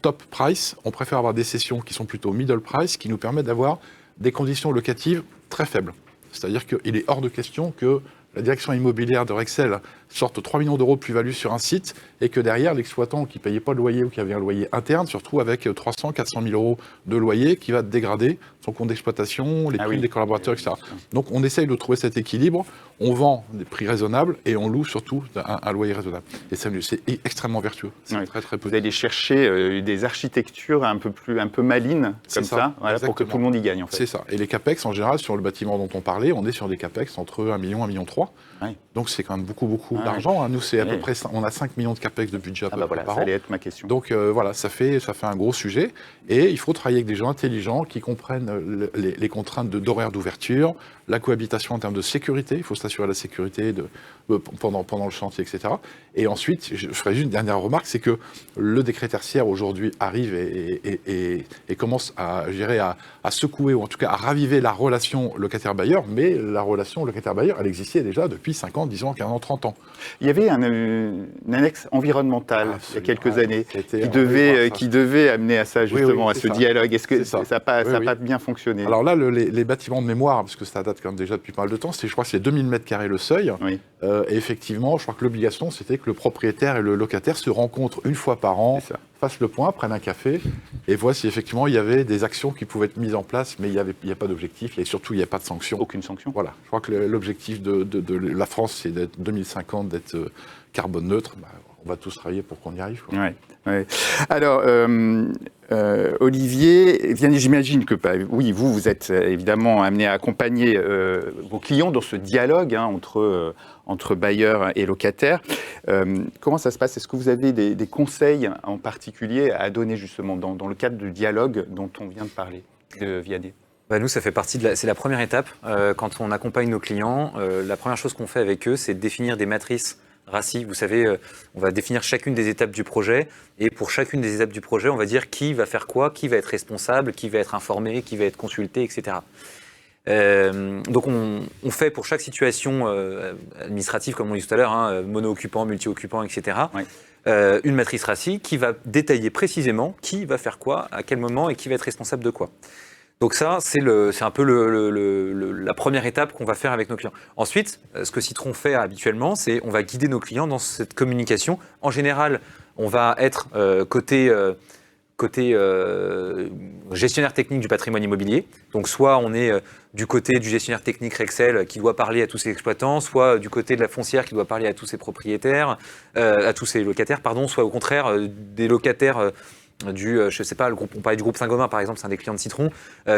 top price. On préfère avoir des cessions qui sont plutôt middle price, qui nous permettent d'avoir des conditions locatives très faibles. C'est-à-dire qu'il est hors de question que la direction immobilière de Rexel sorte 3 millions d'euros de plus-value sur un site et que derrière, l'exploitant qui ne payait pas de loyer ou qui avait un loyer interne se retrouve avec 300 400 000 euros de loyer qui va dégrader son compte d'exploitation, les primes des collaborateurs, etc. Donc on essaye de trouver cet équilibre, on vend des prix raisonnables et on loue surtout un loyer raisonnable. Et c'est extrêmement vertueux. C'est très, très Vous allez chercher des architectures un peu malines, comme ça pour que tout le monde y gagne. En fait. C'est ça. Et les CAPEX, en général, sur le bâtiment dont on parlait, on est sur des CAPEX entre 1 million et 1,3 million. Ouais. Donc c'est quand même beaucoup d'argent. Nous, c'est à peu près, on a 5 millions de CAPEX de budget par an. Ça allait être ma question. Donc voilà, ça fait un gros sujet. Et il faut travailler avec des gens intelligents qui comprennent les contraintes d'horaire d'ouverture, la cohabitation en termes de sécurité. Il faut s'assurer de la sécurité pendant le chantier, etc. Et ensuite, je ferai juste une dernière remarque, c'est que le décret tertiaire aujourd'hui arrive et commence à secouer, ou en tout cas à raviver la relation locataire-bailleur. Mais la relation locataire-bailleur, elle existait déjà depuis 5 ans, 10 ans, 15 ans, 30 ans. Il y avait une annexe environnementale il y a quelques années qui devait amener à ça, justement, à ce dialogue. Est-ce que ça n'a pas bien fonctionné? Alors là, les bâtiments de mémoire, parce que ça date quand même déjà depuis pas mal de temps, je crois que c'est 2000 m² le seuil. Oui. Et effectivement, je crois que l'obligation, c'était que le propriétaire et le locataire se rencontrent une fois par an, fassent le point, prennent un café, et voient si effectivement il y avait des actions qui pouvaient être mises en place, mais il n'y a pas d'objectif, et surtout il n'y a pas de sanction. Aucune sanction. Voilà. Je crois que l'objectif de la France, c'est d'être 2050, d'être carbone neutre. On va tous travailler pour qu'on y arrive. Ouais. Alors, Olivier, j'imagine que vous êtes évidemment amené à accompagner vos clients dans ce dialogue entre bailleurs et locataires. Comment ça se passe? Est-ce que vous avez des conseils en particulier à donner justement dans le cadre du dialogue dont on vient de parler, Vianney? Nous, ça fait partie c'est la première étape. Quand on accompagne nos clients, la première chose qu'on fait avec eux, c'est de définir des matrices RACI. Vous savez, on va définir chacune des étapes du projet et pour chacune des étapes du projet, on va dire qui va faire quoi, qui va être responsable, qui va être informé, qui va être consulté, etc. Donc on fait pour chaque situation administrative, comme on dit tout à l'heure, mono-occupant, multi-occupant, etc. Ouais. Une matrice RACI qui va détailler précisément qui va faire quoi, à quel moment et qui va être responsable de quoi. Donc ça, c'est un peu la première étape qu'on va faire avec nos clients. Ensuite, ce que Citron fait habituellement, c'est on va guider nos clients dans cette communication. En général, on va être côté gestionnaire technique du patrimoine immobilier. Donc soit on est du côté du gestionnaire technique Rexel qui doit parler à tous ses exploitants, soit du côté de la foncière qui doit parler à tous ses propriétaires, à tous ses locataires, soit au contraire des locataires je sais pas, on parlait du groupe Saint-Gobain par exemple, c'est un des clients de Citron,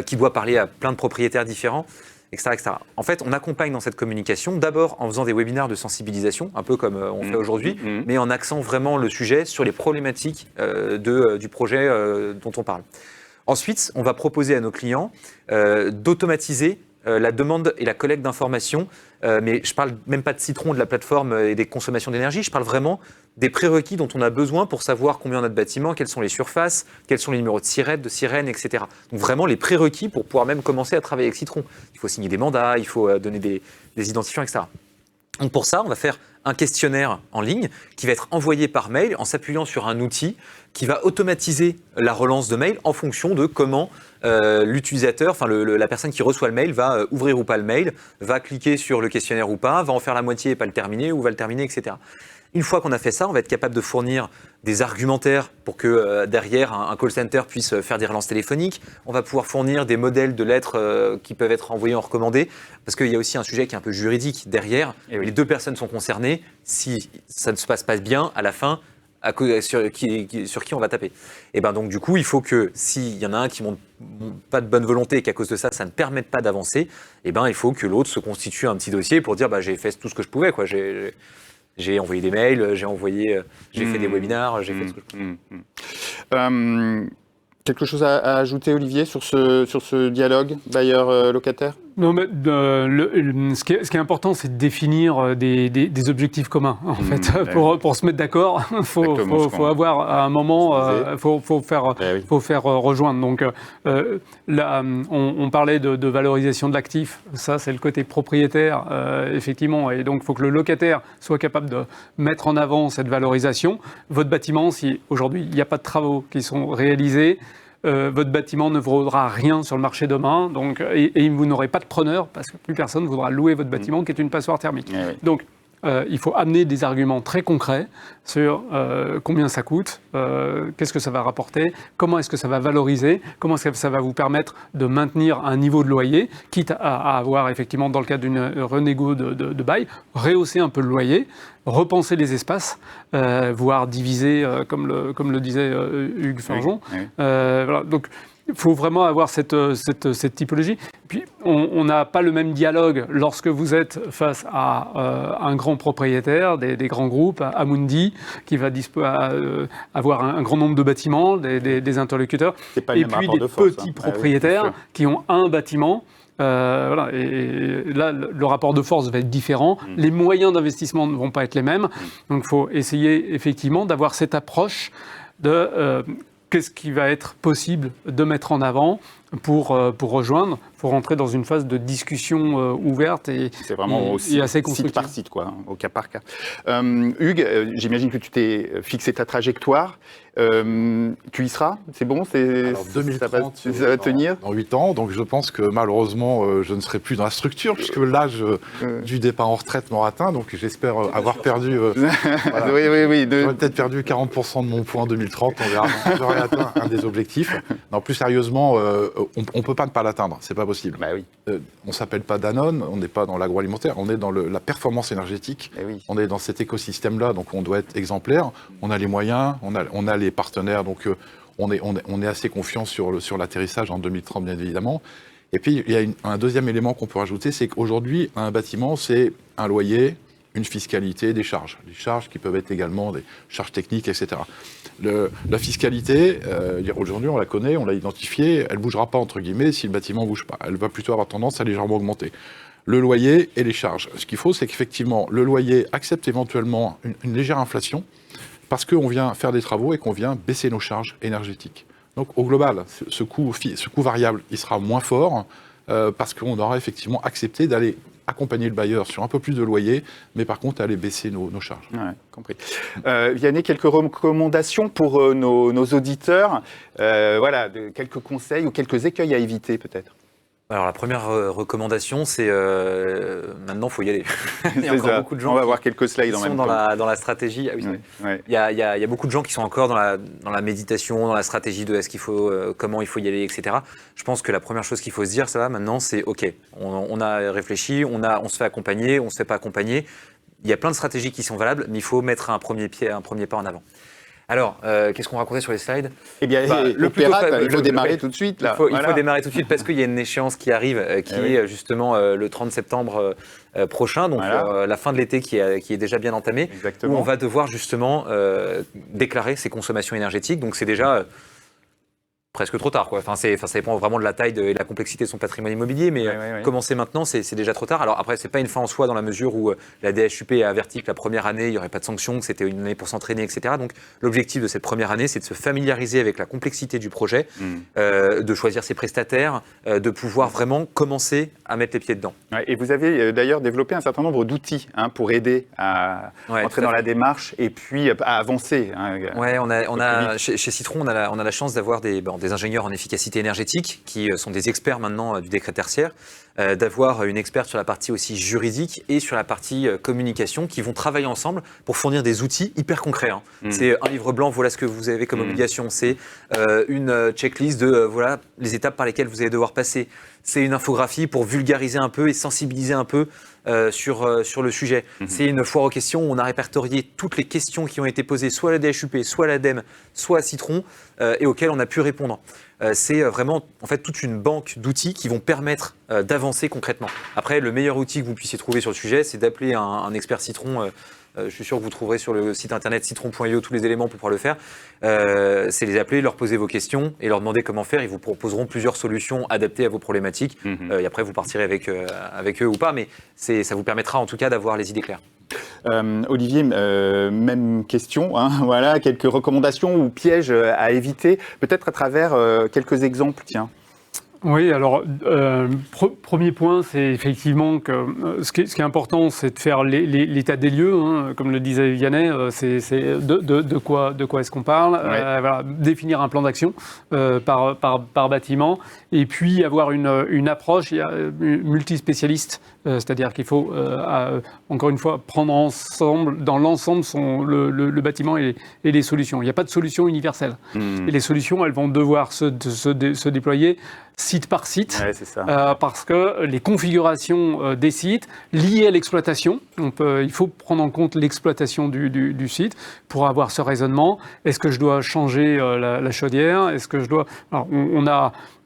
qui doit parler à plein de propriétaires différents, etc., etc. En fait, on accompagne dans cette communication, d'abord en faisant des webinaires de sensibilisation, un peu comme on fait aujourd'hui, mais en axant vraiment le sujet sur les problématiques du projet dont on parle. Ensuite, on va proposer à nos clients d'automatiser la demande et la collecte d'informations, mais je ne parle même pas de Citron, de la plateforme et des consommations d'énergie, je parle vraiment des prérequis dont on a besoin pour savoir combien on a de bâtiments, quelles sont les surfaces, quels sont les numéros de sirènes, etc. Donc vraiment les prérequis pour pouvoir même commencer à travailler avec Citron. Il faut signer des mandats, il faut donner des identifiants, etc. Donc pour ça, on va faire un questionnaire en ligne qui va être envoyé par mail en s'appuyant sur un outil qui va automatiser la relance de mail en fonction de comment l'utilisateur, enfin la personne qui reçoit le mail va ouvrir ou pas le mail, va cliquer sur le questionnaire ou pas, va en faire la moitié et pas le terminer, ou va le terminer, etc. Une fois qu'on a fait ça, on va être capable de fournir des argumentaires pour que derrière un call center puisse faire des relances téléphoniques. On va pouvoir fournir des modèles de lettres qui peuvent être envoyés en recommandé, parce qu'il y a aussi un sujet qui est un peu juridique derrière. Les deux personnes sont concernées. Si ça ne se passe pas bien, à la fin, sur qui on va taper. Et ben donc du coup, il faut que s'il y en a un qui montre pas de bonne volonté et qu'à cause de ça, ça ne permette pas d'avancer, et ben il faut que l'autre se constitue un petit dossier pour dire j'ai fait tout ce que je pouvais, quoi. J'ai envoyé des mails, j'ai fait des webinaires, j'ai fait tout ce que je pouvais. Quelque chose à ajouter, Olivier, sur ce dialogue bailleur-locataire ? Non, mais ce qui est important, c'est de définir des objectifs communs. En fait, pour se mettre d'accord, faut avoir à un moment, faut faire rejoindre. Donc là, on parlait de valorisation de l'actif. Ça, c'est le côté propriétaire, effectivement. Et donc, il faut que le locataire soit capable de mettre en avant cette valorisation. Votre bâtiment, si aujourd'hui il n'y a pas de travaux qui sont réalisés, votre bâtiment ne vaudra rien sur le marché demain, donc, et vous n'aurez pas de preneur parce que plus personne ne voudra louer votre bâtiment qui est une passoire thermique. Oui. Donc, il faut amener des arguments très concrets sur combien ça coûte, qu'est-ce que ça va rapporter, comment est-ce que ça va valoriser, comment est-ce que ça va vous permettre de maintenir un niveau de loyer, quitte à avoir effectivement, dans le cadre d'une renégo de bail, rehausser un peu le loyer, repenser les espaces, voire diviser, comme le disait Hugues Fargeon. Oui. Voilà. Donc, il faut vraiment avoir cette typologie. Puis, on n'a pas le même dialogue lorsque vous êtes face à un grand propriétaire, des grands groupes, Amundi, qui va avoir un grand nombre de bâtiments, des interlocuteurs, et puis des petits propriétaires qui ont un bâtiment. Voilà. Et là, le rapport de force va être différent. Les moyens d'investissement ne vont pas être les mêmes. Donc, il faut essayer effectivement d'avoir cette approche de qu'est-ce qui va être possible de mettre en avant pour rejoindre. Il faut rentrer dans une phase de discussion ouverte et assez constructive. Site par site, quoi, au cas par cas. Hugues, j'imagine que tu t'es fixé ta trajectoire. Tu y seras ? C'est bon ? Alors, 2030, ça va tenir ? Dans 8 ans, donc je pense que malheureusement, je ne serai plus dans la structure, puisque l'âge du départ en retraite m'aura atteint, donc j'espère avoir perdu... voilà. Oui. J'aurais peut-être perdu 40% de mon poids en 2030, on verra. J'aurais atteint un des objectifs. Non, plus sérieusement, on ne peut pas ne pas l'atteindre, c'est pas possible. Bah oui. On ne s'appelle pas Danone, on n'est pas dans l'agroalimentaire, on est dans la performance énergétique, on est dans cet écosystème-là, donc on doit être exemplaire, on a les moyens, on a les partenaires, donc on est assez confiant sur l'atterrissage en 2030, bien évidemment. Et puis, il y a un deuxième élément qu'on peut rajouter, c'est qu'aujourd'hui, un bâtiment, c'est un loyer, une fiscalité, des charges. Les charges qui peuvent être également des charges techniques, etc. La fiscalité, aujourd'hui, on la connaît, on l'a identifiée, elle ne bougera pas, entre guillemets, si le bâtiment ne bouge pas. Elle va plutôt avoir tendance à légèrement augmenter. Le loyer et les charges. Ce qu'il faut, c'est qu'effectivement, le loyer accepte éventuellement une légère inflation parce qu'on vient faire des travaux et qu'on vient baisser nos charges énergétiques. Donc, au global, ce coût variable, il sera moins fort parce qu'on aura effectivement accepté d'aller accompagner le bailleur sur un peu plus de loyer, mais par contre, aller baisser nos charges. Ouais, compris. Vianney, quelques recommandations pour nos auditeurs, quelques conseils ou quelques écueils à éviter peut-être. Alors la première recommandation, c'est maintenant, il faut y aller. Il y a encore beaucoup de gens. On va voir quelques slides en même temps. Dans la stratégie. Ah oui, ouais. Il y a beaucoup de gens qui sont encore dans la méditation, dans la stratégie de comment il faut y aller, etc. Je pense que la première chose qu'il faut se dire, ça va maintenant, c'est OK. On a réfléchi, on se fait accompagner, on se fait pas accompagner. Il y a plein de stratégies qui sont valables, mais il faut mettre un premier pas en avant. Alors, qu'est-ce qu'on racontait sur les slides? Eh bien, le pirate, il faut démarrer tout de suite. Là. Il faut démarrer tout de suite parce qu'il y a une échéance qui arrive, est justement le 30 septembre prochain, donc la fin de l'été qui est déjà bien entamée, où on va devoir justement déclarer ses consommations énergétiques. Donc c'est déjà presque trop tard, quoi. Enfin, ça dépend vraiment de la taille et de la complexité de son patrimoine immobilier, mais commencer maintenant, c'est déjà trop tard. Alors après, c'est pas une fin en soi dans la mesure où la DHUP a averti que la première année, il n'y aurait pas de sanctions, que c'était une année pour s'entraîner, etc. Donc l'objectif de cette première année, c'est de se familiariser avec la complexité du projet, de choisir ses prestataires, de pouvoir vraiment commencer à mettre les pieds dedans. Ouais, et vous avez d'ailleurs développé un certain nombre d'outils pour aider à entrer dans la démarche et puis à avancer. Ouais, chez Citron, on a la chance d'avoir des ingénieurs en efficacité énergétique qui sont des experts maintenant du décret tertiaire, d'avoir une experte sur la partie aussi juridique et sur la partie communication qui vont travailler ensemble pour fournir des outils hyper concrets. C'est un livre blanc, voilà ce que vous avez comme obligation, c'est une checklist de voilà les étapes par lesquelles vous allez devoir passer, c'est une infographie pour vulgariser un peu et sensibiliser un peu sur le sujet. C'est une foire aux questions où on a répertorié toutes les questions qui ont été posées soit à la DHUP, soit à l'ADEME, soit à Citron et auxquelles on a pu répondre. C'est vraiment en fait toute une banque d'outils qui vont permettre d'avancer concrètement. Après, le meilleur outil que vous puissiez trouver sur le sujet, c'est d'appeler un expert Citron. Je suis sûr que vous trouverez sur le site internet citron.io tous les éléments pour pouvoir le faire. C'est les appeler, leur poser vos questions et leur demander comment faire. Ils vous proposeront plusieurs solutions adaptées à vos problématiques. Et après, vous partirez avec eux ou pas, mais ça vous permettra en tout cas d'avoir les idées claires. Olivier, même question. Voilà, quelques recommandations ou pièges à éviter, peut-être à travers quelques exemples. Tiens. Oui, alors, premier point, c'est effectivement que ce qui est important, c'est de faire l'état des lieux, comme le disait Vianney, c'est de quoi est-ce qu'on parle, voilà, définir un plan d'action par bâtiment, et puis avoir une approche multispécialiste, c'est-à-dire qu'il faut, encore une fois, prendre ensemble, dans l'ensemble, le bâtiment et les solutions. Il n'y a pas de solution universelle. Et les solutions, elles vont devoir se déployer site par site, parce que les configurations des sites liées à l'exploitation, il faut prendre en compte l'exploitation du site pour avoir ce raisonnement. Est-ce que je dois changer la chaudière? Est-ce que je dois... Alors,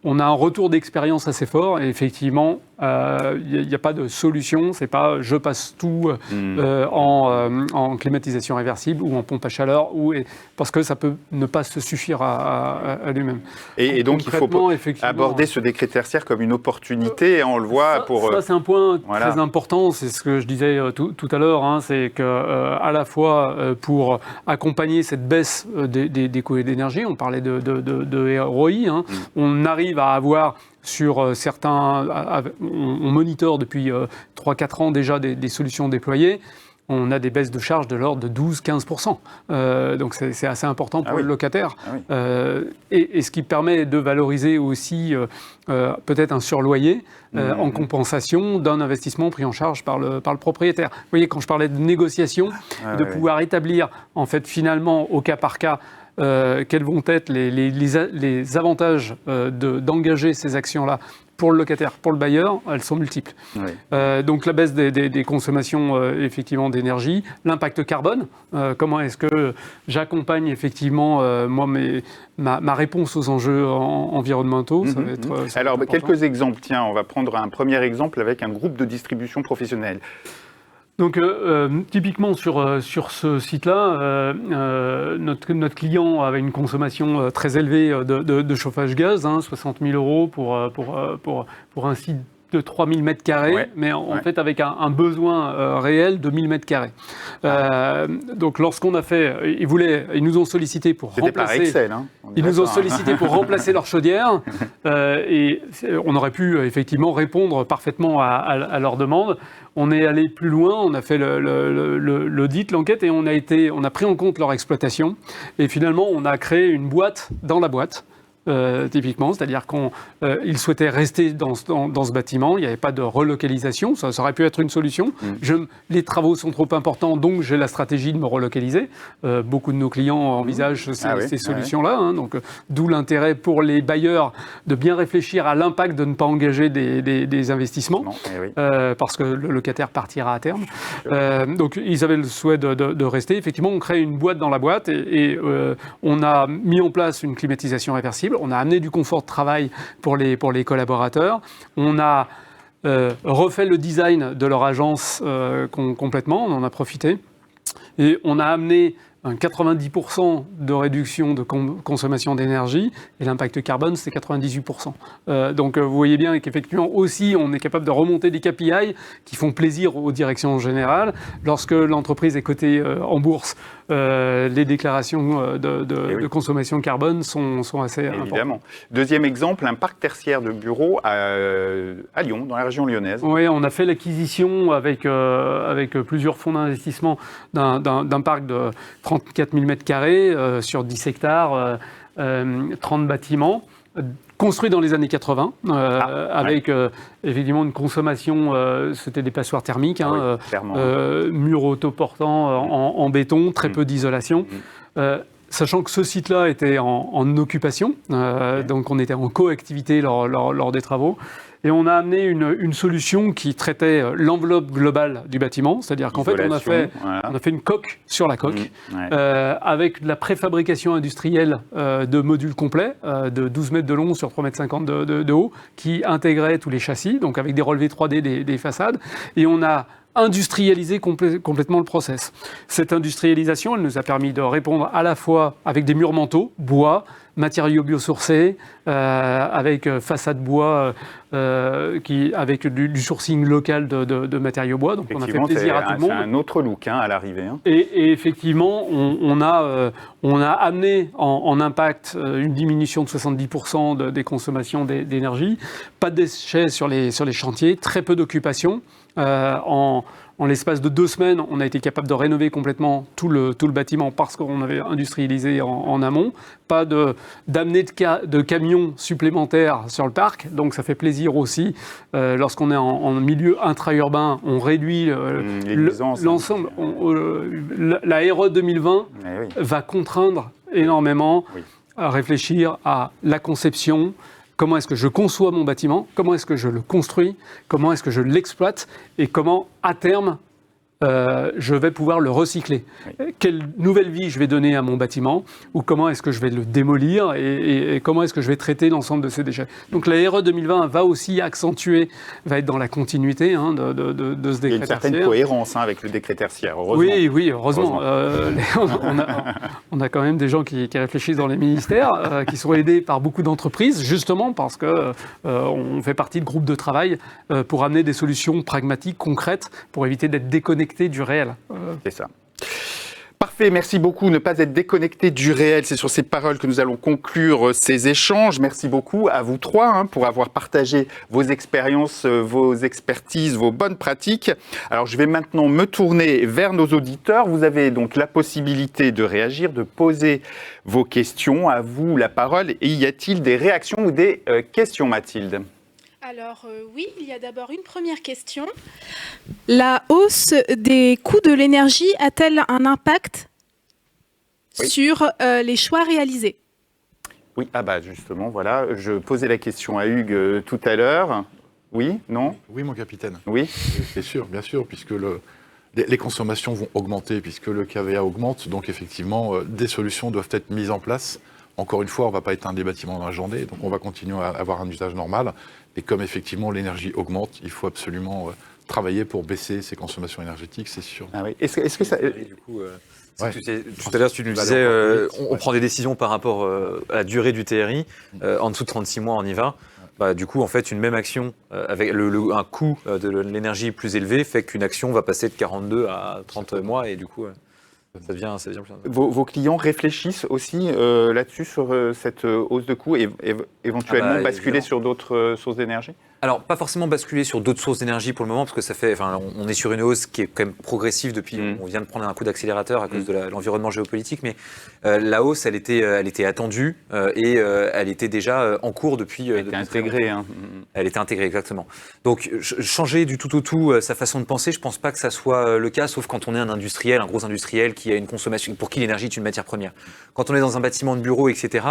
on a un retour d'expérience assez fort et effectivement, il n'y a pas de solution. C'est pas je passe tout en climatisation réversible ou en pompe à chaleur, parce que ça peut ne pas se suffire à lui-même. Et donc il faut aborder ce décret tertiaire comme une opportunité, on le voit pour... Ça c'est un point très important, c'est ce que je disais tout à l'heure, c'est qu'à la fois pour accompagner cette baisse des coûts d'énergie, on parlait de ROI, on arrive à avoir sur certains... On monitore depuis 3-4 ans déjà des solutions déployées. On a des baisses de charges de l'ordre de 12-15%. Donc c'est assez important pour le locataire. Et ce qui permet de valoriser aussi peut-être un surloyer en compensation d'un investissement pris en charge par le propriétaire. Vous voyez, quand je parlais de négociation, de pouvoir établir en fait finalement au cas par cas quels vont être les avantages d'engager ces actions-là pour le locataire, pour le bailleur, elles sont multiples. Donc la baisse des consommations effectivement d'énergie, l'impact carbone, comment est-ce que j'accompagne effectivement ma réponse aux enjeux environnementaux, ça va être Alors important. quelques exemples, tiens, on va prendre un premier exemple avec un groupe de distribution professionnelle. Donc, typiquement sur ce site-là, notre client avait une consommation très élevée de chauffage gaz, 60 000 € pour un site de 3000 m², mais en fait avec un besoin réel de 1000 m². Donc lorsqu'on a fait, ils nous ont sollicité pour remplacer. Par Excel, Ils nous ont sollicité pour remplacer leur chaudière, et on aurait pu effectivement répondre parfaitement à leur demande. On est allé plus loin, on a fait l'audit, l'enquête, et on a pris en compte leur exploitation. Et finalement, on a créé une boîte dans la boîte. typiquement, c'est-à-dire qu'ils souhaitaient rester dans ce bâtiment, il n'y avait pas de relocalisation, ça aurait pu être une solution. Les travaux sont trop importants, donc j'ai la stratégie de me relocaliser. Beaucoup de nos clients envisagent ces solutions-là, hein, donc d'où l'intérêt pour les bailleurs de bien réfléchir à l'impact de ne pas engager des investissements, parce que le locataire partira à terme. Donc ils avaient le souhait de rester. Effectivement, on crée une boîte dans la boîte et on a mis en place une climatisation réversible. On a amené du confort de travail pour les collaborateurs. On a refait le design de leur agence complètement. On en a profité. Et on a amené un 90% de réduction de consommation d'énergie et l'impact carbone, c'est 98%. Donc vous voyez bien qu'effectivement aussi, on est capable de remonter des KPI qui font plaisir aux directions générales. Lorsque l'entreprise est cotée en bourse, les déclarations de consommation carbone sont assez importantes. Deuxième exemple, un parc tertiaire de bureaux à Lyon, dans la région lyonnaise. Oui, on a fait l'acquisition avec plusieurs fonds d'investissement d'un parc de 34 000 m² sur 10 hectares, 30 bâtiments, construits dans les années 80, avec évidemment une consommation, c'était des passoires thermiques, murs autoportants en béton, très peu d'isolation. Sachant que ce site-là était en occupation, donc on était en coactivité lors des travaux. Et on a amené une solution qui traitait l'enveloppe globale du bâtiment, c'est-à-dire qu'en fait, on a fait une coque sur la coque, avec de la préfabrication industrielle de modules complets, de 12 mètres de long sur 3,50 mètres de haut, qui intégrait tous les châssis, donc avec des relevés 3D des façades. Et on a industrialiser complètement le process. Cette industrialisation, elle nous a permis de répondre à la fois avec des murs manteaux, bois, matériaux biosourcés, avec façade bois, avec du sourcing local de matériaux bois. Donc on a fait plaisir à tout le monde. C'est un autre look à l'arrivée. Et effectivement, on a amené en impact une diminution de 70% des consommations d'énergie, pas de déchets sur les chantiers, très peu d'occupation. En l'espace de 2 semaines, on a été capable de rénover complètement tout le bâtiment parce qu'on avait industrialisé en amont. Pas d'amener de camions supplémentaires sur le parc, donc ça fait plaisir aussi. Lorsqu'on est en milieu intra-urbain, on réduit l'ensemble. La RE 2020 va contraindre énormément à réfléchir à la conception. Comment est-ce que je conçois mon bâtiment? Comment est-ce que je le construis? Comment est-ce que je l'exploite? Et comment, à terme, je vais pouvoir le recycler? Quelle nouvelle vie je vais donner à mon bâtiment? Ou comment est-ce que je vais le démolir? Et comment est-ce que je vais traiter l'ensemble de ces déchets? Donc la RE 2020 va aussi accentuer, va être dans la continuité de ce décret tertiaire. Il y a une certaine cohérence avec le décret tertiaire, heureusement. Oui, heureusement. On a quand même des gens qui réfléchissent dans les ministères, qui sont aidés par beaucoup d'entreprises, justement parce qu'on fait partie de groupes de travail pour amener des solutions pragmatiques, concrètes, pour éviter d'être déconnecté du réel. C'est ça. Parfait, merci beaucoup. Ne pas être déconnecté du réel, c'est sur ces paroles que nous allons conclure ces échanges. Merci beaucoup à vous trois pour avoir partagé vos expériences, vos expertises, vos bonnes pratiques. Alors je vais maintenant me tourner vers nos auditeurs. Vous avez donc la possibilité de réagir, de poser vos questions. À vous la parole. Et y a-t-il des réactions ou des questions, Mathilde ? Alors oui, il y a d'abord une première question. La hausse des coûts de l'énergie a-t-elle un impact sur les choix réalisés? Oui, justement, voilà. Je posais la question à Hugues tout à l'heure. Oui, non? Oui, mon capitaine. Oui. C'est sûr, bien sûr, puisque les consommations vont augmenter, puisque le KVA augmente. Donc effectivement, des solutions doivent être mises en place. Encore une fois, on ne va pas éteindre des bâtiments dans la journée, donc on va continuer à avoir un usage normal. Et comme effectivement l'énergie augmente, il faut absolument travailler pour baisser ces consommations énergétiques, c'est sûr. Ah oui. Est-ce que ça... Du coup, tout à l'heure, tu nous disais, on prend des décisions par rapport à la durée du TRI. En dessous de 36 mois, on y va. Du coup, en fait, une même action avec un coût de l'énergie plus élevé fait qu'une action va passer de 42 à 30 mois. Et du coup, Ça devient plus intéressant. Vos clients réfléchissent aussi là-dessus sur cette hausse de coûts et éventuellement basculer évidemment. sur d'autres sources d'énergie? Alors, pas forcément basculer sur d'autres sources d'énergie pour le moment, parce que on est sur une hausse qui est quand même progressive depuis. On vient de prendre un coup d'accélérateur à cause de l'environnement géopolitique, mais la hausse, elle était attendue et elle était déjà en cours depuis. Elle était intégrée. Elle était intégrée, exactement. Donc, changer du tout au tout sa façon de penser, je pense pas que ça soit le cas, sauf quand on est un industriel, un gros industriel qui a une consommation, pour qui l'énergie est une matière première. Quand on est dans un bâtiment de bureau, etc.,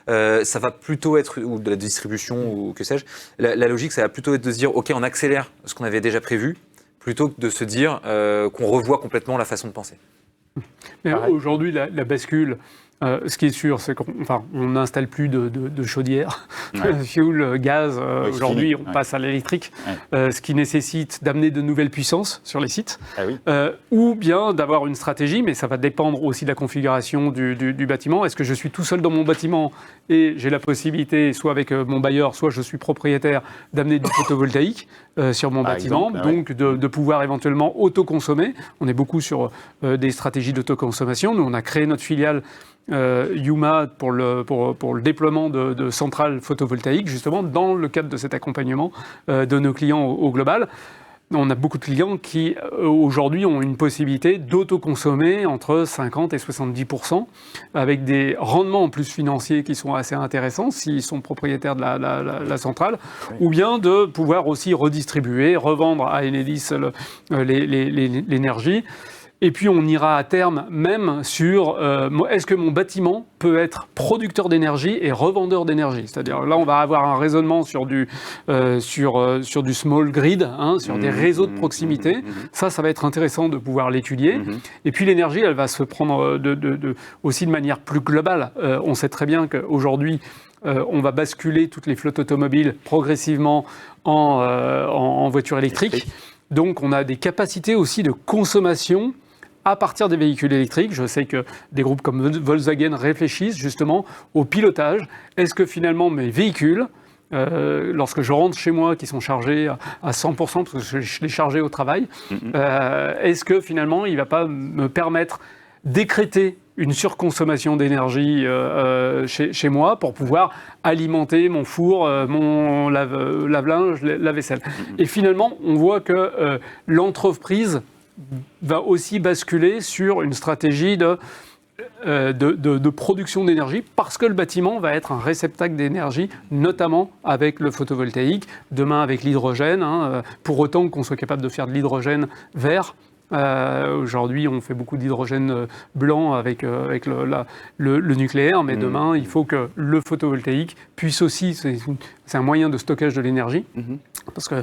ça va plutôt être, ou de la distribution, ou que sais-je, la logique, ça va plutôt être de se dire, OK, on accélère ce qu'on avait déjà prévu, plutôt que de se dire qu'on revoit complètement la façon de penser. Mais aujourd'hui, la bascule, ce qui est sûr, c'est qu'on n'installe plus de chaudière, fuel, gaz. Aujourd'hui, on passe à l'électrique, ce qui nécessite d'amener de nouvelles puissances sur les sites, ou bien d'avoir une stratégie, mais ça va dépendre aussi de la configuration du bâtiment. Est-ce que je suis tout seul dans mon bâtiment et j'ai la possibilité, soit avec mon bailleur, soit je suis propriétaire, d'amener du photovoltaïque sur mon bâtiment, donc de pouvoir éventuellement autoconsommer. On est beaucoup sur des stratégies d'autoconsommation. Nous, on a créé notre filiale Yuma pour le déploiement de centrales photovoltaïques, justement, dans le cadre de cet accompagnement de nos clients au global. On a beaucoup de clients qui, aujourd'hui, ont une possibilité d'autoconsommer entre 50 et 70%, avec des rendements en plus financiers qui sont assez intéressants s'ils sont propriétaires de la centrale, ou bien de pouvoir aussi redistribuer, revendre à Enedis l'énergie. Et puis on ira à terme même sur est-ce que mon bâtiment peut être producteur d'énergie et revendeur d'énergie. C'est-à-dire là on va avoir un raisonnement sur du small grid, sur des réseaux de proximité. Ça va être intéressant de pouvoir l'étudier. Et puis l'énergie, elle va se prendre aussi de manière plus globale. On sait très bien qu'aujourd'hui, on va basculer toutes les flottes automobiles progressivement en voitures électriques. Donc on a des capacités aussi de consommation à partir des véhicules électriques. Je sais que des groupes comme Volkswagen réfléchissent justement au pilotage. Est-ce que finalement mes véhicules, lorsque je rentre chez moi, qui sont chargés à 100%, parce que je les chargeais au travail, est-ce que finalement il ne va pas me permettre d'écréter une surconsommation d'énergie chez moi pour pouvoir alimenter mon four, mon lave-linge, la vaisselle. Et finalement, on voit que l'entreprise va aussi basculer sur une stratégie de production d'énergie parce que le bâtiment va être un réceptacle d'énergie, notamment avec le photovoltaïque, demain avec l'hydrogène, pour autant qu'on soit capable de faire de l'hydrogène vert. Aujourd'hui, on fait beaucoup d'hydrogène blanc avec le nucléaire, mais demain, il faut que le photovoltaïque puisse aussi, c'est un moyen de stockage de l'énergie, parce que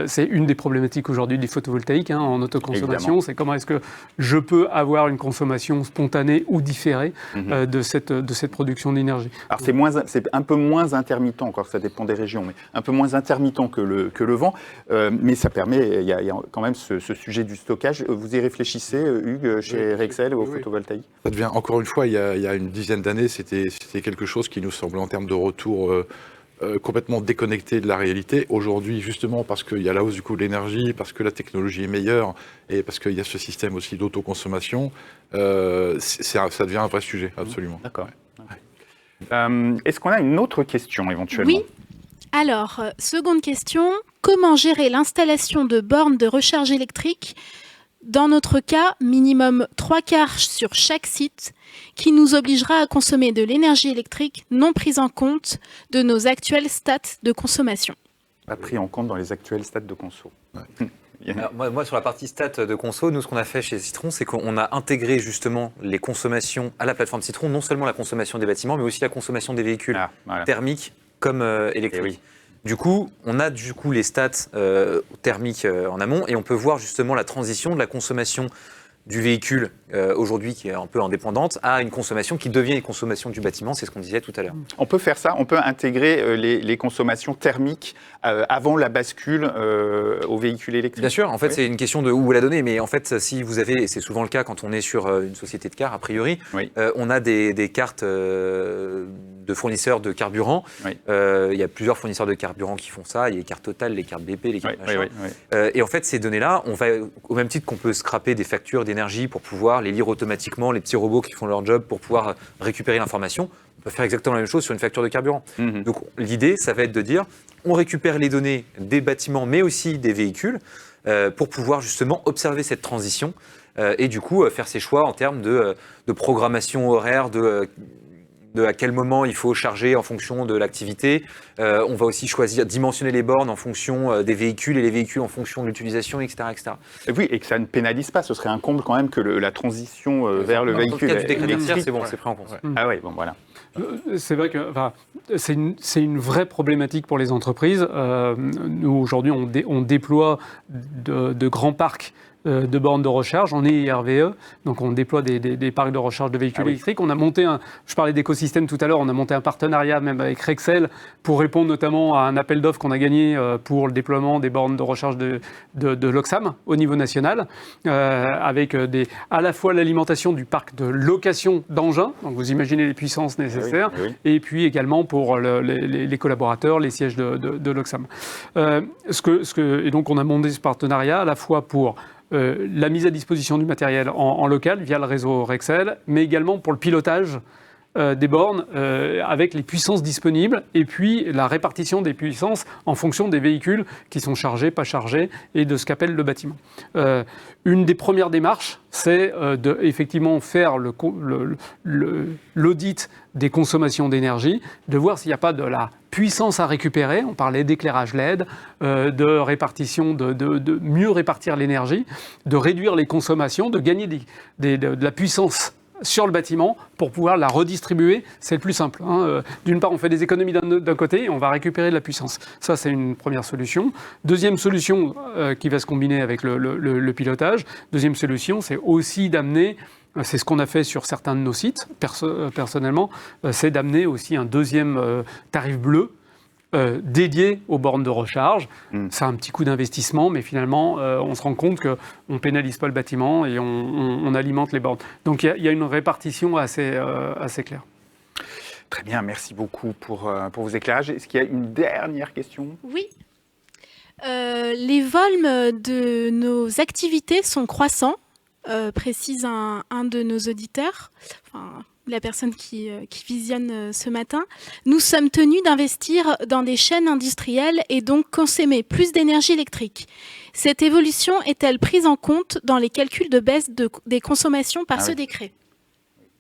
c'est une des problématiques aujourd'hui du photovoltaïque en autoconsommation. Évidemment. C'est comment est-ce que je peux avoir une consommation spontanée ou différée de cette production d'énergie. Alors c'est un peu moins intermittent, encore ça dépend des régions, mais un peu moins intermittent que le vent, mais ça permet, il y a quand même ce sujet du stockage. Vous y réfléchissez, Hugues, chez Rexel, au photovoltaïque? Ça devient, encore une fois, il y a une dizaine d'années, c'était quelque chose qui nous semblait en termes de retour complètement déconnecté de la réalité. Aujourd'hui, justement, parce qu'il y a la hausse du coût de l'énergie, parce que la technologie est meilleure et parce qu'il y a ce système aussi d'autoconsommation, ça devient un vrai sujet, absolument. D'accord. Ouais. Est-ce qu'on a une autre question éventuellement? Oui. Alors, seconde question, comment gérer l'installation de bornes de recharge électrique? Dans notre cas, minimum 3/4 sur chaque site, qui nous obligera à consommer de l'énergie électrique non prise en compte de nos actuels stats de consommation. Pas pris en compte dans les actuels stats de conso. Ouais. Alors, moi, sur la partie stats de conso, nous, ce qu'on a fait chez Citron, c'est qu'on a intégré justement les consommations à la plateforme Citron, non seulement la consommation des bâtiments, mais aussi la consommation des véhicules thermiques comme électriques. Du coup, on a les stats thermiques en amont et on peut voir justement la transition de la consommation du véhicule aujourd'hui qui est un peu indépendante à une consommation qui devient une consommation du bâtiment, c'est ce qu'on disait tout à l'heure. On peut faire ça, on peut intégrer les consommations thermiques avant la bascule aux véhicules électriques. Bien sûr, en fait c'est une question de où est la donnée, mais en fait si vous avez, et c'est souvent le cas quand on est sur une société de car a priori, on a des cartes de fournisseurs de carburant. Il y a plusieurs fournisseurs de carburant qui font ça, il y a les cartes Total, les cartes BP, les cartes machin. Et en fait ces données-là, on va, au même titre qu'on peut scraper des factures d'énergie énergie pour pouvoir les lire automatiquement, les petits robots qui font leur job pour pouvoir récupérer l'information. On peut faire exactement la même chose sur une facture de carburant. Donc l'idée, ça va être de dire, on récupère les données des bâtiments, mais aussi des véhicules, pour pouvoir justement observer cette transition et du coup faire ses choix en termes de programmation horaire, de à quel moment il faut charger en fonction de l'activité. On va aussi choisir, dimensionner les bornes en fonction des véhicules et les véhicules en fonction de l'utilisation, etc., etc. Et oui, et que ça ne pénalise pas. Ce serait un comble quand même que la transition vers le véhicule Dans le cas du décret électrique. tertiaire, c'est bon, c'est pris en compte. Ah oui, bon voilà. C'est vrai que c'est une vraie problématique pour les entreprises. Nous, aujourd'hui, on déploie de grands parcs de bornes de recharge. On est RVE, donc on déploie des parcs de recharge de véhicules électriques. On a monté je parlais d'écosystème tout à l'heure, on a monté un partenariat même avec Rexel pour répondre notamment à un appel d'offres qu'on a gagné pour le déploiement des bornes de recharge de l'Oxam au niveau national, avec à la fois l'alimentation du parc de location d'engins, donc vous imaginez les puissances nécessaires, et puis également pour les collaborateurs, les sièges de l'Oxam. Et donc on a monté ce partenariat à la fois pour la mise à disposition du matériel en local via le réseau Rexel, mais également pour le pilotage des bornes avec les puissances disponibles et puis la répartition des puissances en fonction des véhicules qui sont chargés, pas chargés et de ce qu'appelle le bâtiment. Une des premières démarches, c'est effectivement faire l'audit des consommations d'énergie, de voir s'il n'y a pas de la puissance à récupérer. On parlait d'éclairage LED, de répartition, de mieux répartir l'énergie, de réduire les consommations, de gagner de la puissance sur le bâtiment pour pouvoir la redistribuer. C'est le plus simple. D'une part, on fait des économies d'un côté et on va récupérer de la puissance. Ça, c'est une première solution. Deuxième solution qui va se combiner avec le pilotage. Deuxième solution, c'est aussi d'amener, c'est ce qu'on a fait sur certains de nos sites, personnellement, c'est d'amener aussi un deuxième tarif bleu dédié aux bornes de recharge. C'est un petit coup d'investissement, mais finalement, on se rend compte qu'on ne pénalise pas le bâtiment et on alimente les bornes. Donc il y a une répartition assez claire. Très bien, merci beaucoup pour vos éclairages. Est-ce qu'il y a une dernière question ? Oui. Les volumes de nos activités sont croissants, précise un de nos auditeurs. La personne qui visionne ce matin, nous sommes tenus d'investir dans des chaînes industrielles et donc consommer plus d'énergie électrique. Cette évolution est-elle prise en compte dans les calculs de baisse des consommations par ce décret ?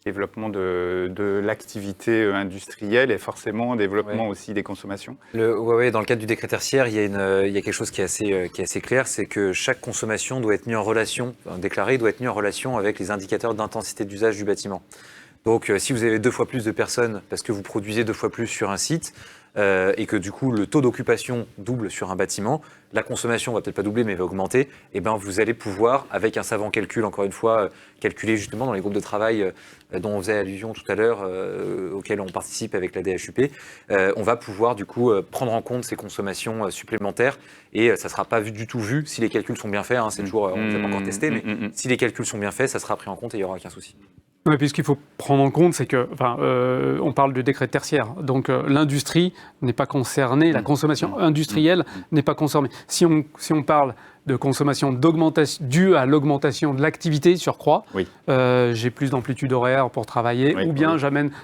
Développement de l'activité industrielle et forcément développement aussi des consommations. Oui, dans le cadre du décret tertiaire, il y a quelque chose qui est assez clair, c'est que chaque consommation doit être mise en relation, déclarée doit être mise en relation avec les indicateurs d'intensité d'usage du bâtiment. Donc, si vous avez 2 fois plus de personnes parce que vous produisez 2 fois plus sur un site et que du coup le taux d'occupation double sur un bâtiment, la consommation va peut-être pas doubler mais va augmenter, et ben vous allez pouvoir, avec un savant calcul, encore une fois, calculer justement dans les groupes de travail dont on faisait allusion tout à l'heure, auxquels on participe avec la DHUP, on va pouvoir du coup prendre en compte ces consommations supplémentaires et ça sera pas du tout vu si les calculs sont bien faits, c'est toujours, on ne les a pas encore testés, mais si les calculs sont bien faits, ça sera pris en compte et il n'y aura aucun souci. Oui, puis ce qu'il faut prendre en compte, c'est que, on parle de décret tertiaire, donc l'industrie n'est pas concernée, la consommation industrielle n'est pas concernée. Si on parle de consommation due à l'augmentation de l'activité surcroît, j'ai plus d'amplitude horaire pour travailler, ou bien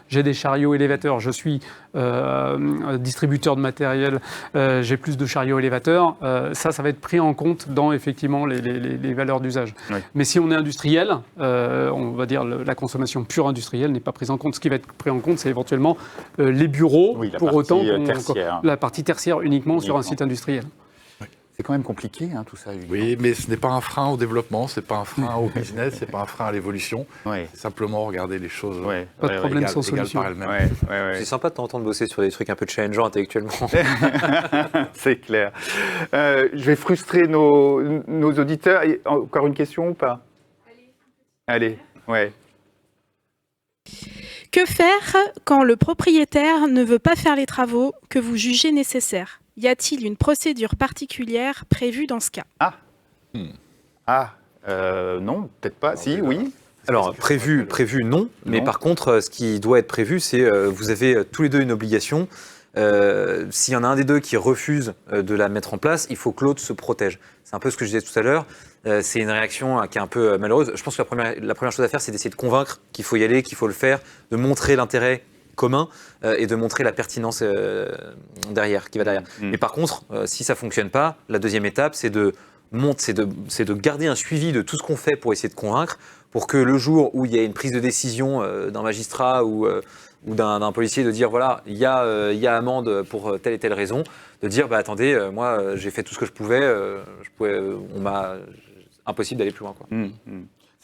j'ai des chariots élévateurs, je suis distributeur de matériel, j'ai plus de chariots élévateurs, ça va être pris en compte dans effectivement les valeurs d'usage. Mais si on est industriel, on va dire la consommation pure industrielle n'est pas prise en compte. Ce qui va être pris en compte, c'est éventuellement les bureaux, pour autant la partie tertiaire uniquement sur un site industriel. C'est quand même compliqué, tout ça. Oui, mais ce n'est pas un frein au développement, ce n'est pas un frein au business, ce n'est pas un frein à l'évolution. C'est simplement regarder les choses pas de problème sans solution. Par elles-mêmes. C'est sympa de t'entendre bosser sur des trucs un peu challengeants intellectuellement. C'est clair. Je vais frustrer nos auditeurs. Encore une question ou pas ? Allez, ouais. Que faire quand le propriétaire ne veut pas faire les travaux que vous jugez nécessaires ? Y a-t-il une procédure particulière prévue dans ce cas ? Non, peut-être pas. Si, oui. Alors, prévu non, mais par contre, ce qui doit être prévu, c'est vous avez tous les deux une obligation s'il y en a un des deux qui refuse de la mettre en place, il faut que l'autre se protège. C'est un peu ce que je disais tout à l'heure. C'est une réaction qui est un peu malheureuse. Je pense que la première chose à faire, c'est d'essayer de convaincre qu'il faut y aller, qu'il faut le faire, de montrer l'intérêt commun et de montrer la pertinence derrière, qui va derrière. Mais par contre, si ça ne fonctionne pas, la deuxième étape, c'est de garder un suivi de tout ce qu'on fait pour essayer de convaincre, pour que le jour où il y a une prise de décision d'un magistrat ou d'un policier de dire voilà, il y a amende pour telle et telle raison, de dire bah attendez, moi j'ai fait tout ce que je pouvais, impossible d'aller plus loin, quoi.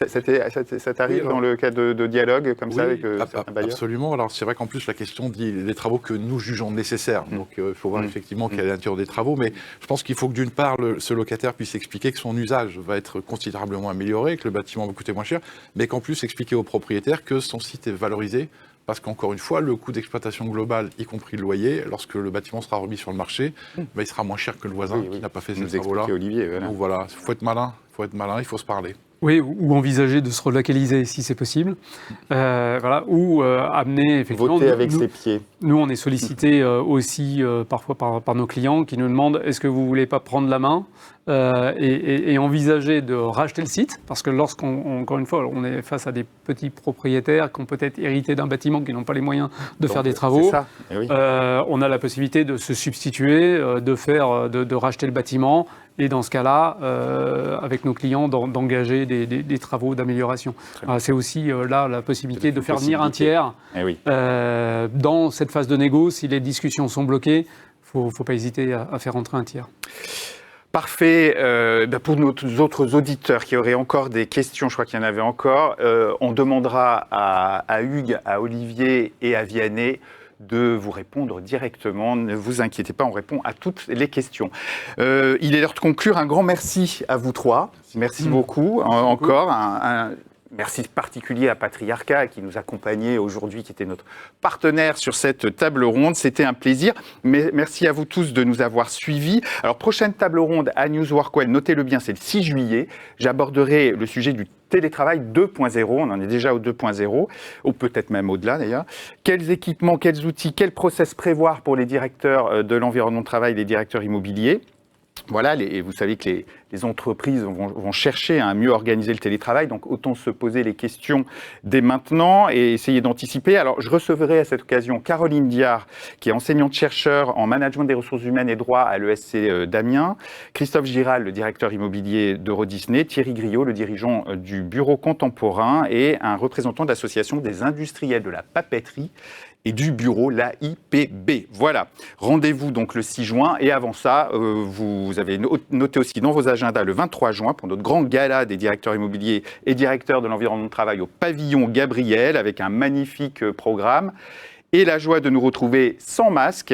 Ça t'arrive dans le cadre de dialogue comme ça avec certains bailleurs ? Absolument. Alors c'est vrai qu'en plus la question dit les travaux que nous jugeons nécessaires. Donc il faut voir effectivement quelle est la nature des travaux. Mais je pense qu'il faut que d'une part ce locataire puisse expliquer que son usage va être considérablement amélioré, que le bâtiment va coûter moins cher, mais qu'en plus expliquer au propriétaire que son site est valorisé. Parce qu'encore une fois, le coût d'exploitation global, y compris le loyer, lorsque le bâtiment sera remis sur le marché, il sera moins cher que le voisin qui n'a pas fait ces travaux-là. Olivier, voilà. Donc voilà, il faut être malin, il faut se parler. Oui, ou envisager de se relocaliser si c'est possible. Voilà, ou amener effectivement. Voter avec ses pieds. Nous, on est sollicité aussi parfois par nos clients qui nous demandent est-ce que vous ne voulez pas prendre la main et envisager de racheter le site, parce que encore une fois, on est face à des petits propriétaires qui ont peut-être hérité d'un bâtiment, qui n'ont pas les moyens de faire des travaux. C'est ça. Oui. On a la possibilité de se substituer, de racheter le bâtiment. Et dans ce cas-là, avec nos clients, d'engager des travaux d'amélioration. C'est aussi là la possibilité de faire venir un tiers dans cette phase de négo. Si les discussions sont bloquées, il ne faut pas hésiter à faire entrer un tiers. Parfait. Pour nos autres auditeurs qui auraient encore des questions, je crois qu'il y en avait encore, on demandera à Hugues, à Olivier et à Vianney de vous répondre directement. Ne vous inquiétez pas, on répond à toutes les questions. Il est l'heure de conclure. Un grand merci à vous trois. Merci beaucoup. Encore un merci particulier à Patriarcat qui nous accompagnait aujourd'hui, qui était notre partenaire sur cette table ronde. C'était un plaisir. Mais merci à vous tous de nous avoir suivis. Alors, prochaine table ronde à News Workwell, notez-le bien, c'est le 6 juillet. J'aborderai le sujet du télétravail 2.0, on en est déjà au 2.0, ou peut-être même au-delà d'ailleurs. Quels équipements, quels outils, quel process prévoir pour les directeurs de l'environnement de travail, les directeurs immobiliers ? Voilà, vous savez que les entreprises vont chercher à mieux organiser le télétravail, donc autant se poser les questions dès maintenant et essayer d'anticiper. Alors, je recevrai à cette occasion Caroline Diard, qui est enseignante-chercheur en management des ressources humaines et droit à l'ESC d'Amiens, Christophe Giral, le directeur immobilier d'Euro Disney, Thierry Griot, le dirigeant du bureau contemporain et un représentant de l'association des industriels de la papeterie et du bureau, l'AIPB. Voilà, rendez-vous donc le 6 juin. Et avant ça, vous avez noté aussi dans vos agendas le 23 juin pour notre grand gala des directeurs immobiliers et directeurs de l'environnement de travail au pavillon Gabriel, avec un magnifique programme. Et la joie de nous retrouver sans masque,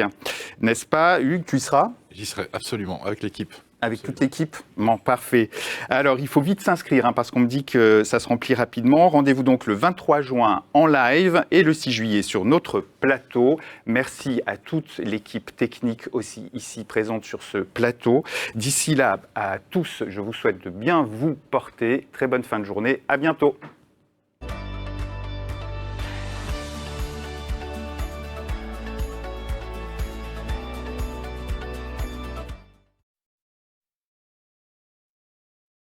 n'est-ce pas, Hugues, tu y seras ? J'y serai absolument, avec l'équipe. Avec toute l'équipe ? Bon, parfait. Alors, il faut vite s'inscrire, parce qu'on me dit que ça se remplit rapidement. Rendez-vous donc le 23 juin en live et le 6 juillet sur notre plateau. Merci à toute l'équipe technique aussi ici présente sur ce plateau. D'ici là, à tous, je vous souhaite de bien vous porter. Très bonne fin de journée. À bientôt.